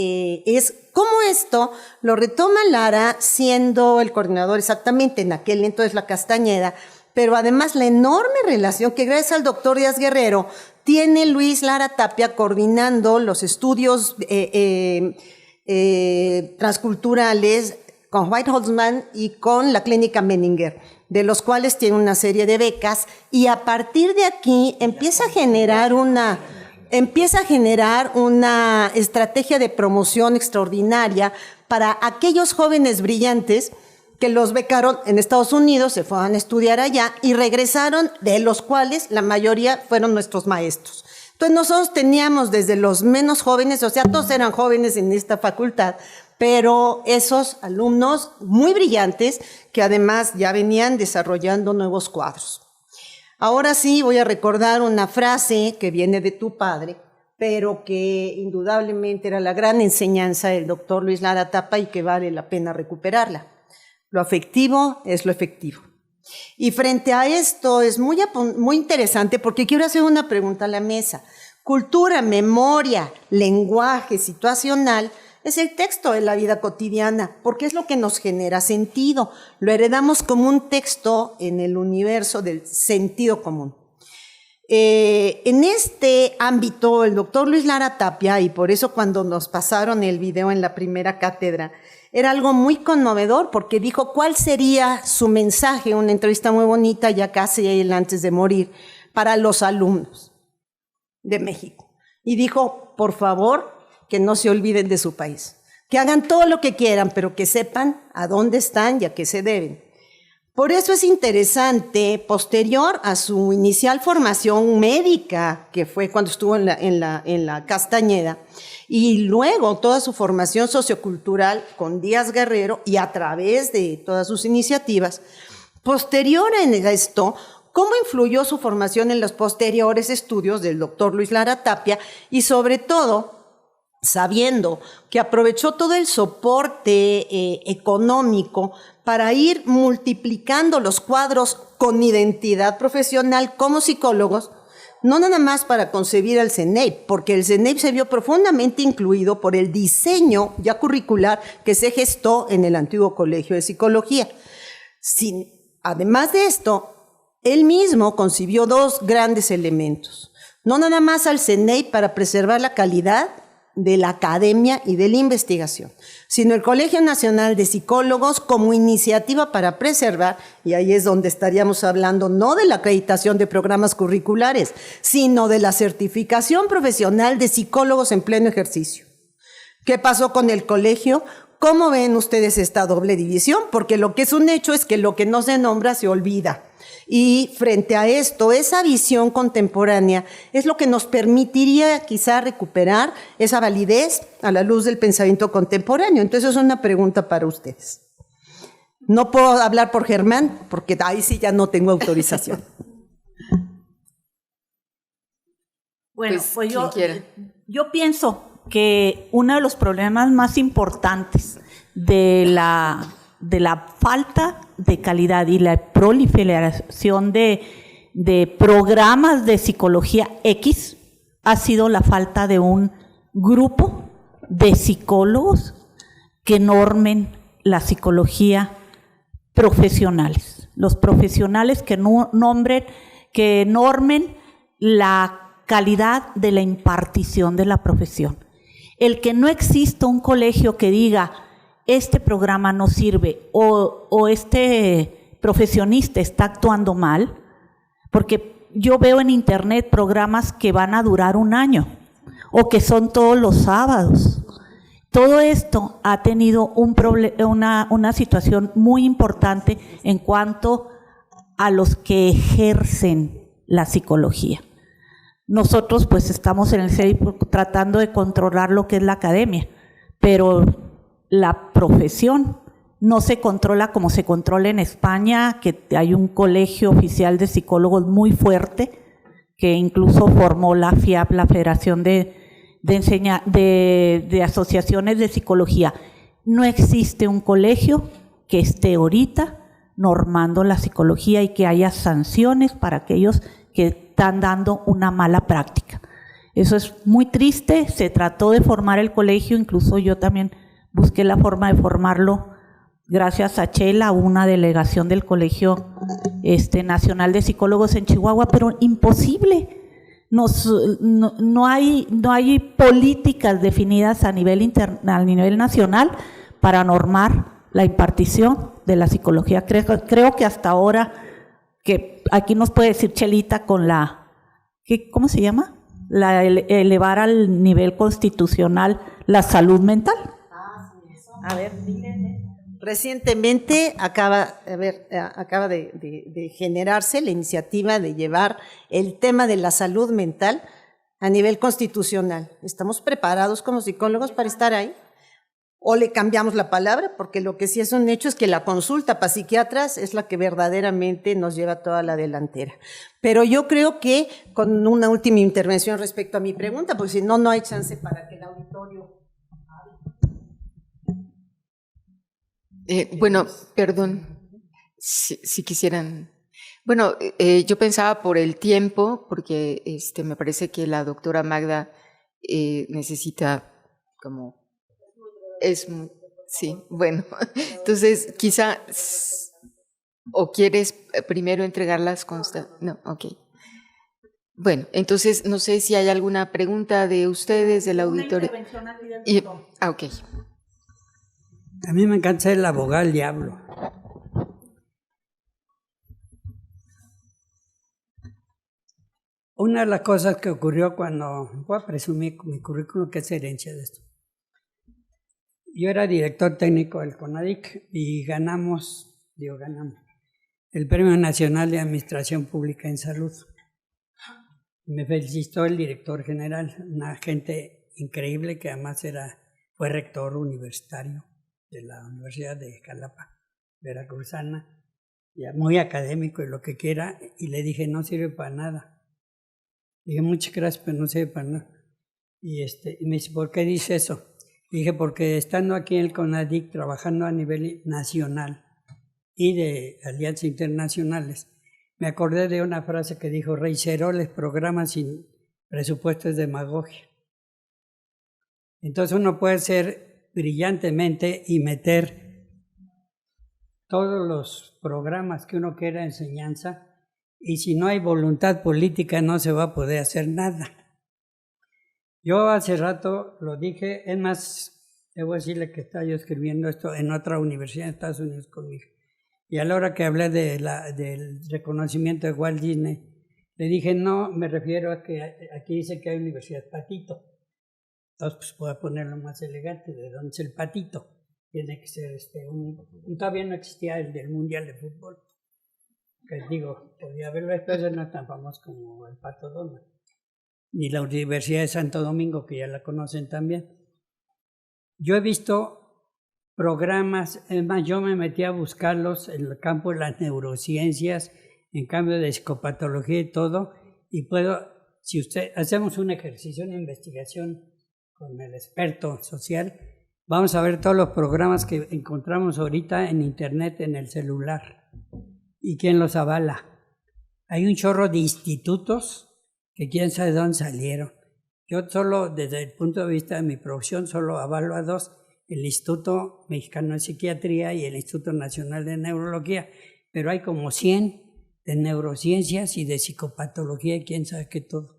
[SPEAKER 3] es cómo esto lo retoma Lara siendo el coordinador exactamente en aquel entonces la Castañeda, pero además la enorme relación que gracias al doctor Díaz Guerrero tiene Luis Lara Tapia coordinando los estudios transculturales con White Holzman y con la Clínica Menninger, de los cuales tiene una serie de becas, y a partir de aquí empieza a generar una estrategia de promoción extraordinaria para aquellos jóvenes brillantes que los becaron en Estados Unidos, se fueron a estudiar allá y regresaron, de los cuales la mayoría fueron nuestros maestros. Entonces nosotros teníamos desde los menos jóvenes, o sea, todos eran jóvenes en esta facultad, pero esos alumnos muy brillantes que además ya venían desarrollando nuevos cuadros. Ahora sí voy a recordar una frase que viene de tu padre, pero que indudablemente era la gran enseñanza del doctor Luis Lara Tapia y que vale la pena recuperarla. Lo afectivo es lo efectivo. Y frente a esto es muy interesante porque quiero hacer una pregunta a la mesa. Cultura, memoria, lenguaje situacional es el texto de la vida cotidiana, porque es lo que nos genera sentido. Lo heredamos como un texto en el universo del sentido común. En este ámbito, el doctor Luis Lara Tapia, y por eso cuando nos pasaron el video en la primera cátedra, era algo muy conmovedor porque dijo cuál sería su mensaje, una entrevista muy bonita, ya casi él antes de morir, para los alumnos de México. Y dijo, por favor, que no se olviden de su país, que hagan todo lo que quieran, pero que sepan a dónde están y a qué se deben. Por eso es interesante, posterior a su inicial formación médica, que fue cuando estuvo en la Castañeda, y luego toda su formación sociocultural con Díaz Guerrero y a través de todas sus iniciativas, posterior a esto, ¿cómo influyó su formación en los posteriores estudios del doctor Luis Lara Tapia? Y sobre todo, sabiendo que aprovechó todo el soporte económico para ir multiplicando los cuadros con identidad profesional como psicólogos, no nada más para concebir al CENEIP, porque el CENEIP se vio profundamente incluido por el diseño ya curricular que se gestó en el antiguo Colegio de Psicología. Además de esto, él mismo concibió dos grandes elementos. No nada más al CENEIP para preservar la calidad de la academia y de la investigación, sino el Colegio Nacional de Psicólogos como iniciativa para preservar, y ahí es donde estaríamos hablando no de la acreditación de programas curriculares, sino de la certificación profesional de psicólogos en pleno ejercicio. ¿Qué pasó con el colegio? ¿Cómo ven ustedes esta doble división? Porque lo que es un hecho es que lo que no se nombra se olvida. Y frente a esto, esa visión contemporánea es lo que nos permitiría quizá recuperar esa validez a la luz del pensamiento contemporáneo. Entonces es una pregunta para ustedes. No puedo hablar por Germán, porque ahí sí ya no tengo autorización.
[SPEAKER 2] Bueno, pues
[SPEAKER 1] quiera.
[SPEAKER 2] yo pienso que uno de los problemas más importantes de la falta de calidad y la proliferación de programas de psicología X ha sido la falta de un grupo de psicólogos que normen la psicología profesionales. Los profesionales que normen la calidad de la impartición de la profesión. El que no exista un colegio que diga este programa no sirve o este profesionista está actuando mal, porque yo veo en internet programas que van a durar un año o que son todos los sábados. Todo esto ha tenido una situación muy importante en cuanto a los que ejercen la psicología. Nosotros pues estamos en el CENEIP tratando de controlar lo que es la academia, pero la profesión no se controla como se controla en España, que hay un colegio oficial de psicólogos muy fuerte, que incluso formó la FIAP, la Federación de Asociaciones de Psicología. No existe un colegio que esté ahorita normando la psicología y que haya sanciones para aquellos que están dando una mala práctica. Eso es muy triste. Se trató de formar el colegio, incluso yo también busqué la forma de formarlo gracias a Chela, una delegación del Colegio Nacional de Psicólogos en Chihuahua, pero imposible. No hay políticas definidas a nivel nacional para normar la impartición de la psicología. Creo que hasta ahora, que aquí nos puede decir Chelita con ¿cómo se llama? Elevar al nivel constitucional la salud mental.
[SPEAKER 3] A ver, recientemente acaba de generarse la iniciativa de llevar el tema de la salud mental a nivel constitucional. ¿Estamos preparados como psicólogos para estar ahí? ¿O le cambiamos la palabra? Porque lo que sí es un hecho es que la consulta para psiquiatras es la que verdaderamente nos lleva toda la delantera. Pero yo creo que con una última intervención respecto a mi pregunta, porque si no, no hay chance para que el auditorio...
[SPEAKER 1] Bueno, perdón, si quisieran. Bueno, yo pensaba por el tiempo, porque me parece que la doctora Magda necesita como... sí, bueno, entonces quizá, o quieres primero entregar las constancias. No, ok. Bueno, entonces no sé si hay alguna pregunta de ustedes, del auditorio. Ok.
[SPEAKER 5] A mí me encanta ser el abogado del diablo. Una de las cosas que ocurrió cuando, voy a presumir mi currículum que es herencia de esto. Yo era director técnico del CONADIC y ganamos el Premio Nacional de Administración Pública en Salud. Me felicitó el director general, una gente increíble que además fue rector universitario de la Universidad de Jalapa, veracruzana, ya muy académico y lo que quiera, y le dije, no sirve para nada. Dije, muchas gracias, pero no sirve para nada. Y me dice, ¿por qué dice eso? Dije, porque estando aquí en el CONADIC, trabajando a nivel nacional y de alianzas internacionales, me acordé de una frase que dijo, Reiserol, programas sin presupuesto es demagogia. Entonces uno puede ser brillantemente y meter todos los programas que uno quiera de enseñanza, y si no hay voluntad política no se va a poder hacer nada. Yo hace rato lo dije, es más, debo decirle que estaba yo escribiendo esto en otra universidad en Estados Unidos conmigo. Y a la hora que hablé del reconocimiento de Walt Disney, le dije, no, me refiero a que aquí dice que hay Universidad Patito. Entonces, pues voy a ponerlo más elegante, ¿de dónde es el Patito? Tiene que ser todavía no existía el del Mundial de Fútbol. Que digo, podía haberlo, pero no es tan famoso como el Pato Donald. Ni la Universidad de Santo Domingo, que ya la conocen también. Yo he visto programas, es más, yo me metí a buscarlos en el campo de las neurociencias, en cambio de psicopatología y todo, y hacemos un ejercicio, una investigación con el experto social, vamos a ver todos los programas que encontramos ahorita en internet, en el celular. ¿Y quién los avala? Hay un chorro de institutos que quién sabe de dónde salieron. Yo solo, desde el punto de vista de mi profesión, solo avalo a dos, el Instituto Mexicano de Psiquiatría y el Instituto Nacional de Neurología, pero hay como 100 de neurociencias y de psicopatología y quién sabe qué todo.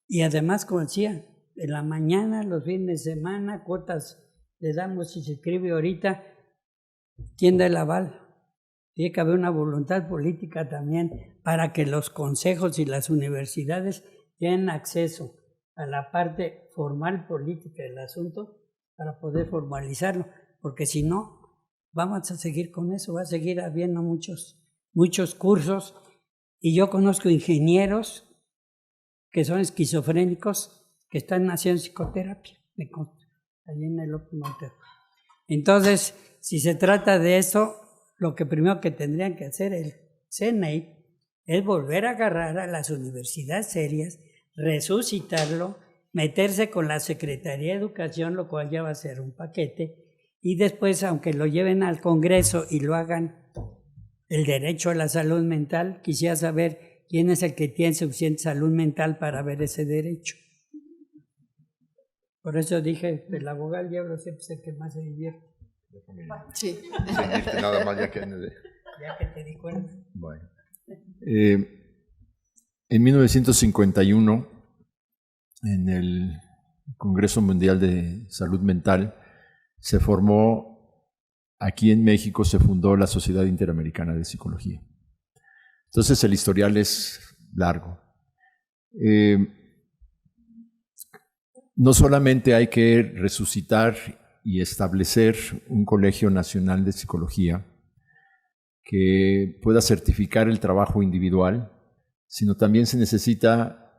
[SPEAKER 5] Y además, como decía, en la mañana, los fines de semana, cuotas le damos, si se escribe ahorita, ¿quién da el aval? Tiene que haber una voluntad política también para que los consejos y las universidades tengan acceso a la parte formal política del asunto para poder formalizarlo, porque si no, vamos a seguir con eso, va a seguir habiendo muchos cursos, y yo conozco ingenieros que son esquizofrénicos que están haciendo psicoterapia, me consta, ahí en el López Montero. Entonces, si se trata de eso, lo que primero que tendrían que hacer el CNEI es volver a agarrar a las universidades serias, resucitarlo, meterse con la Secretaría de Educación, lo cual ya va a ser un paquete, y después, aunque lo lleven al Congreso y lo hagan el derecho a la salud mental, quisiera saber quién es el que tiene suficiente salud mental para ver ese derecho. Por eso dije, el abogado del diablo siempre es el que más se divierte.
[SPEAKER 1] Sí.
[SPEAKER 4] Nada más ya que
[SPEAKER 5] te di cuenta.
[SPEAKER 4] Bueno. En 1951, en el Congreso Mundial de Salud Mental, se formó, aquí en México se fundó la Sociedad Interamericana de Psicología. Entonces el historial es largo. No solamente hay que resucitar y establecer un colegio nacional de psicología que pueda certificar el trabajo individual, sino también se necesita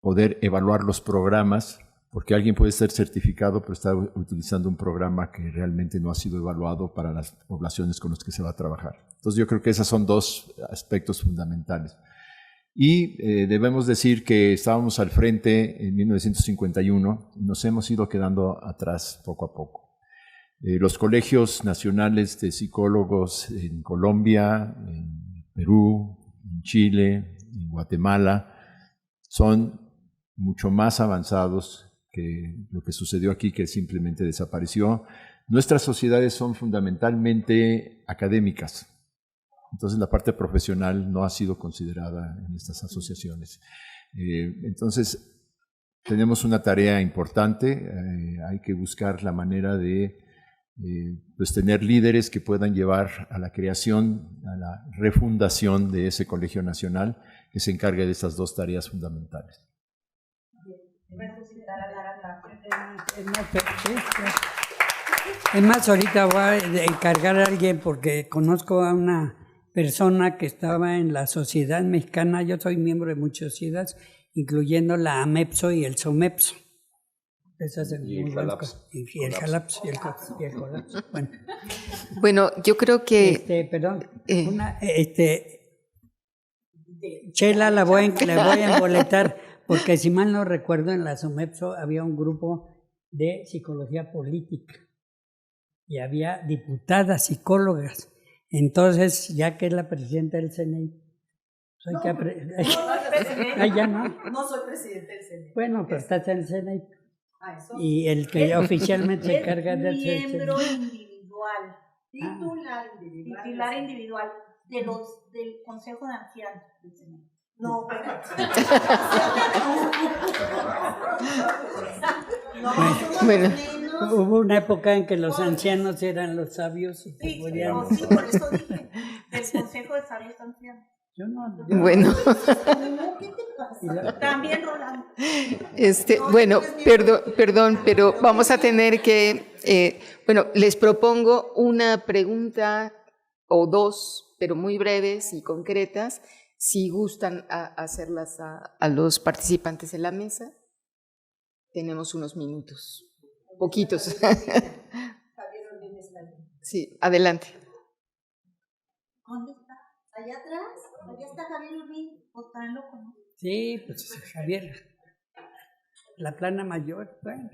[SPEAKER 4] poder evaluar los programas, porque alguien puede ser certificado pero está utilizando un programa que realmente no ha sido evaluado para las poblaciones con las que se va a trabajar. Entonces yo creo que esos son dos aspectos fundamentales. Y debemos decir que estábamos al frente en 1951 y nos hemos ido quedando atrás poco a poco. Los colegios nacionales de psicólogos en Colombia, en Perú, en Chile, en Guatemala, son mucho más avanzados que lo que sucedió aquí, que simplemente desapareció. Nuestras sociedades son fundamentalmente académicas. Entonces la parte profesional no ha sido considerada en estas asociaciones. Entonces, tenemos una tarea importante, hay que buscar la manera de pues tener líderes que puedan llevar a la creación, a la refundación de ese Colegio Nacional que se encargue de estas dos tareas fundamentales.
[SPEAKER 5] Es más, ahorita voy a encargar a alguien porque conozco a una persona que estaba en la Sociedad Mexicana. Yo soy miembro de muchas sociedades, incluyendo la AMEPSO y el SOMEPSO.
[SPEAKER 6] Y el Jalapso.
[SPEAKER 5] Y el Jalapso y el Colapso.
[SPEAKER 1] Bueno, yo creo que...
[SPEAKER 5] Perdón, Chela la voy a emboletar, porque si mal no recuerdo, en la SOMEPSO había un grupo de psicología política y había diputadas psicólogas. Entonces, ya que es la presidenta del CNI,
[SPEAKER 7] No soy presidente del CNI.
[SPEAKER 5] Bueno, pero estás en el CNI.
[SPEAKER 7] Eso.
[SPEAKER 5] Y el que oficialmente se encarga de hacer el
[SPEAKER 2] miembro
[SPEAKER 5] CNI.
[SPEAKER 2] individual,
[SPEAKER 7] Titular individual.
[SPEAKER 2] del Consejo de Ancianos del CNI.
[SPEAKER 7] No, espérate.
[SPEAKER 1] Bueno.
[SPEAKER 5] Hubo una época en que los ancianos eran los sabios y que
[SPEAKER 2] Sí,
[SPEAKER 5] podían...
[SPEAKER 2] sí, por eso dije, del Consejo de Sabios Ancianos.
[SPEAKER 1] Bueno.
[SPEAKER 2] También Rolando.
[SPEAKER 1] Bueno, perdón, pero vamos a tener que, bueno, les propongo una pregunta o dos, pero muy breves y concretas, si gustan hacerlas a los participantes de la mesa. Tenemos unos minutos, poquitos. Sí, adelante.
[SPEAKER 2] ¿Dónde está? ¿Allá atrás? Allá está Javier Urbín.
[SPEAKER 5] Sí, pues Javier, la plana mayor, bueno.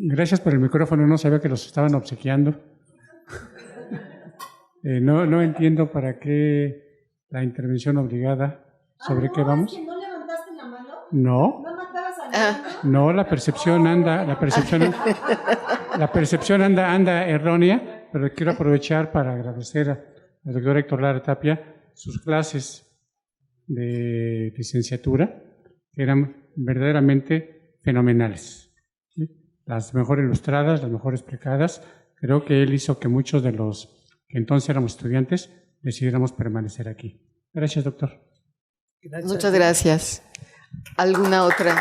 [SPEAKER 8] Gracias por el micrófono, no sabía que los estaban obsequiando. No entiendo para qué la intervención obligada, ¿sobre qué vamos?
[SPEAKER 7] ¿No levantaste la mano?
[SPEAKER 8] No.
[SPEAKER 7] ¿No matabas a la mano?
[SPEAKER 8] No, la percepción anda errónea, pero quiero aprovechar para agradecer al doctor Héctor Lara Tapia sus clases de licenciatura, que eran verdaderamente fenomenales, ¿sí? Las mejor ilustradas, las mejor explicadas. Creo que él hizo que muchos de los que entonces éramos estudiantes decidiéramos permanecer aquí. Gracias, doctor.
[SPEAKER 5] Gracias.
[SPEAKER 1] Muchas gracias. ¿Alguna otra?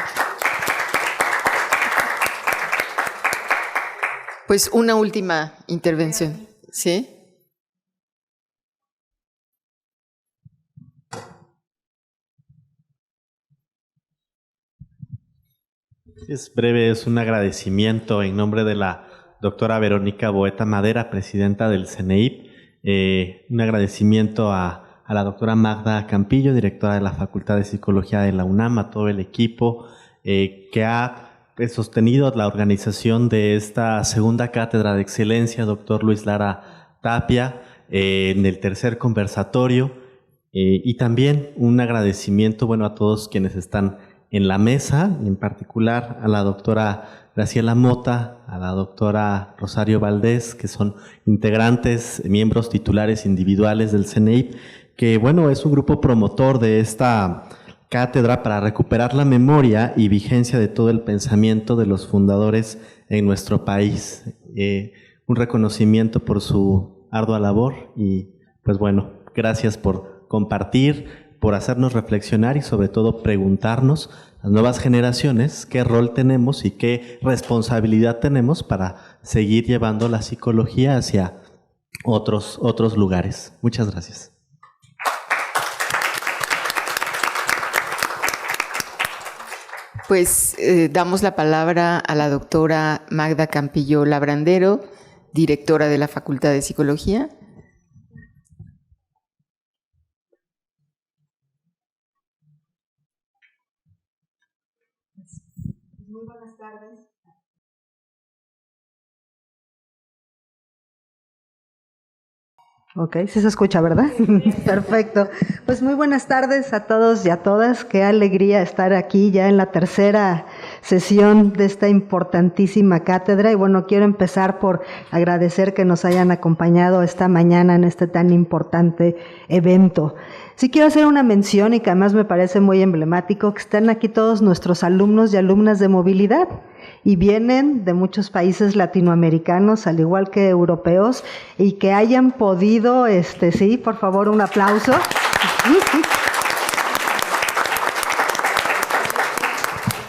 [SPEAKER 1] Pues una última intervención, ¿sí?
[SPEAKER 9] Es breve, es un agradecimiento en nombre de la doctora Verónica Boeta Madera, presidenta del CNEIP, un agradecimiento a la doctora Magda Campillo, directora de la Facultad de Psicología de la UNAM, a todo el equipo que ha sostenido la organización de esta segunda cátedra de excelencia, doctor Luis Lara Tapia, en el tercer conversatorio, y también un agradecimiento a todos quienes están en la mesa, en particular a la doctora Graciela Mota, a la doctora Rosario Valdés, que son integrantes, miembros titulares individuales del CNEIP, que es un grupo promotor de esta cátedra para recuperar la memoria y vigencia de todo el pensamiento de los fundadores en nuestro país. Un reconocimiento por su ardua labor y gracias por compartir, por hacernos reflexionar y sobre todo preguntarnos las nuevas generaciones qué rol tenemos y qué responsabilidad tenemos para seguir llevando la psicología hacia otros lugares. Muchas gracias.
[SPEAKER 1] Pues damos la palabra a la doctora Magda Campillo Labrandero, directora de la Facultad de Psicología.
[SPEAKER 7] Muy buenas tardes.
[SPEAKER 10] Ok, sí se escucha, ¿verdad? Perfecto. Pues muy buenas tardes a todos y a todas. Qué alegría estar aquí ya en la tercera sesión de esta importantísima cátedra. Y bueno, quiero empezar por agradecer que nos hayan acompañado esta mañana en este tan importante evento. Sí quiero hacer una mención y que además me parece muy emblemático, que están aquí todos nuestros alumnos y alumnas de movilidad y vienen de muchos países latinoamericanos, al igual que europeos, y que hayan podido, sí, por favor, un aplauso.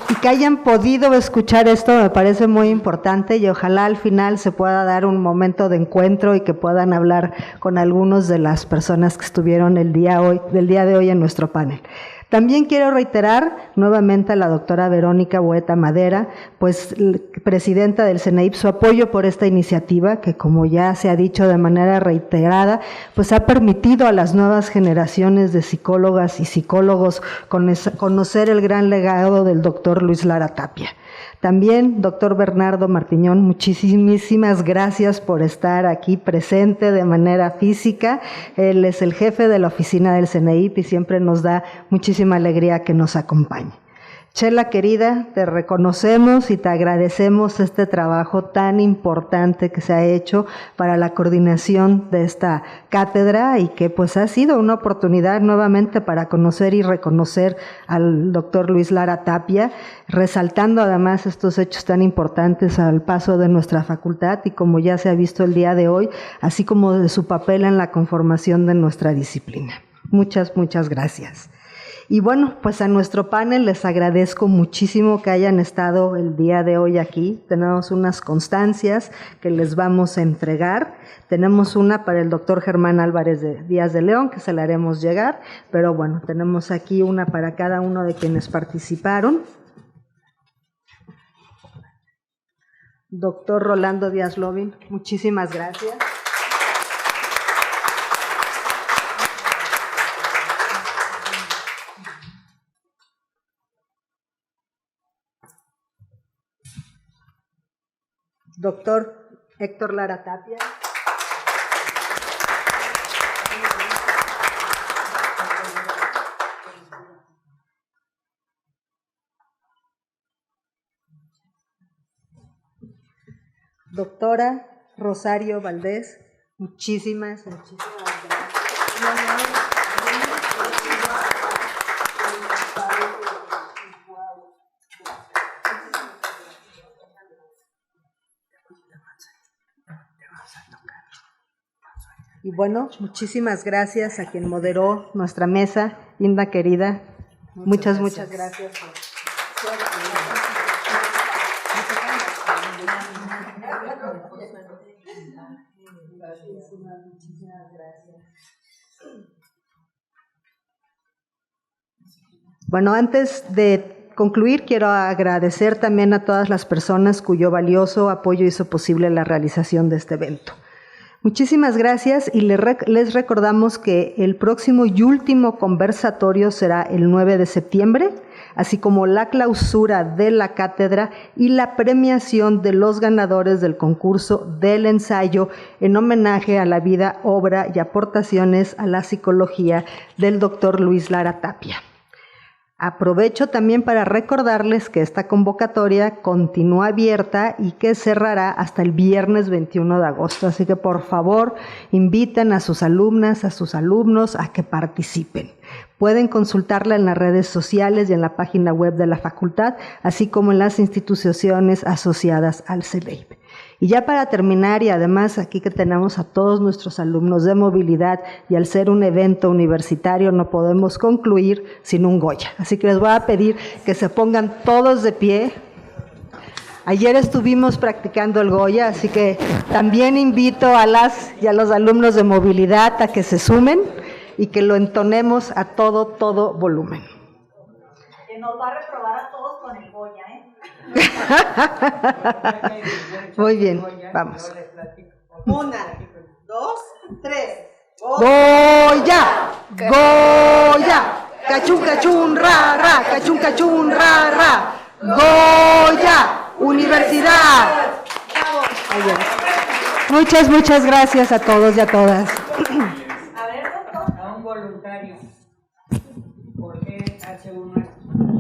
[SPEAKER 10] Y que hayan podido escuchar esto me parece muy importante y ojalá al final se pueda dar un momento de encuentro y que puedan hablar con algunos de las personas que estuvieron del día de hoy en nuestro panel. También quiero reiterar nuevamente a la doctora Verónica Boeta Madera, pues presidenta del CENEIP, su apoyo por esta iniciativa que, como ya se ha dicho de manera reiterada, pues ha permitido a las nuevas generaciones de psicólogas y psicólogos conocer el gran legado del doctor Luis Lara Tapia. También, doctor Bernardo Martiñón, muchísimas gracias por estar aquí presente de manera física. Él es el jefe de la oficina del CENEIP y siempre nos da muchísima alegría que nos acompañe. Chela querida, te reconocemos y te agradecemos este trabajo tan importante que se ha hecho para la coordinación de esta cátedra y que pues ha sido una oportunidad nuevamente para conocer y reconocer al doctor Luis Lara Tapia, resaltando además estos hechos tan importantes al paso de nuestra facultad y como ya se ha visto el día de hoy, así como de su papel en la conformación de nuestra disciplina. Muchas gracias. Y bueno, pues a nuestro panel les agradezco muchísimo que hayan estado el día de hoy aquí. Tenemos unas constancias que les vamos a entregar. Tenemos una para el doctor Germán Álvarez Díaz de León, que se la haremos llegar, pero bueno, tenemos aquí una para cada uno de quienes participaron. Doctor Rolando Díaz Lobin, muchísimas gracias. Doctor Héctor Lara Tapia. Doctora Rosario Valdés, muchísimas gracias. Y bueno, muchísimas gracias a quien moderó nuestra mesa, Linda querida. Muchas gracias. Bueno, antes de concluir, quiero agradecer también a todas las personas cuyo valioso apoyo hizo posible la realización de este evento. Muchísimas gracias y les recordamos que el próximo y último conversatorio será el 9 de septiembre, así como la clausura de la cátedra y la premiación de los ganadores del concurso del ensayo en homenaje a la vida, obra y aportaciones a la psicología del doctor Luis Lara Tapia. Aprovecho también para recordarles que esta convocatoria continúa abierta y que cerrará hasta el viernes 21 de agosto. Así que por favor inviten a sus alumnas, a sus alumnos a que participen. Pueden consultarla en las redes sociales y en la página web de la facultad, así como en las instituciones asociadas al CENEIP. Y ya para terminar, y además aquí que tenemos a todos nuestros alumnos de movilidad y al ser un evento universitario no podemos concluir sin un Goya. Así que les voy a pedir que se pongan todos de pie. Ayer estuvimos practicando el Goya, así que también invito a las y a los alumnos de movilidad a que se sumen y que lo entonemos a todo volumen.
[SPEAKER 2] Que nos va a reprobar a todos con el Goya, ¿eh?
[SPEAKER 10] Muy bien, vamos.
[SPEAKER 7] 1, 2, 3.
[SPEAKER 10] Goya, Goya, cachún, cachún, ra, ra, cachún, cachún, ra, ra. Goya, Universidad. Muchas gracias a todos y a todas.
[SPEAKER 6] voluntario. ¿Por qué hace uno esto?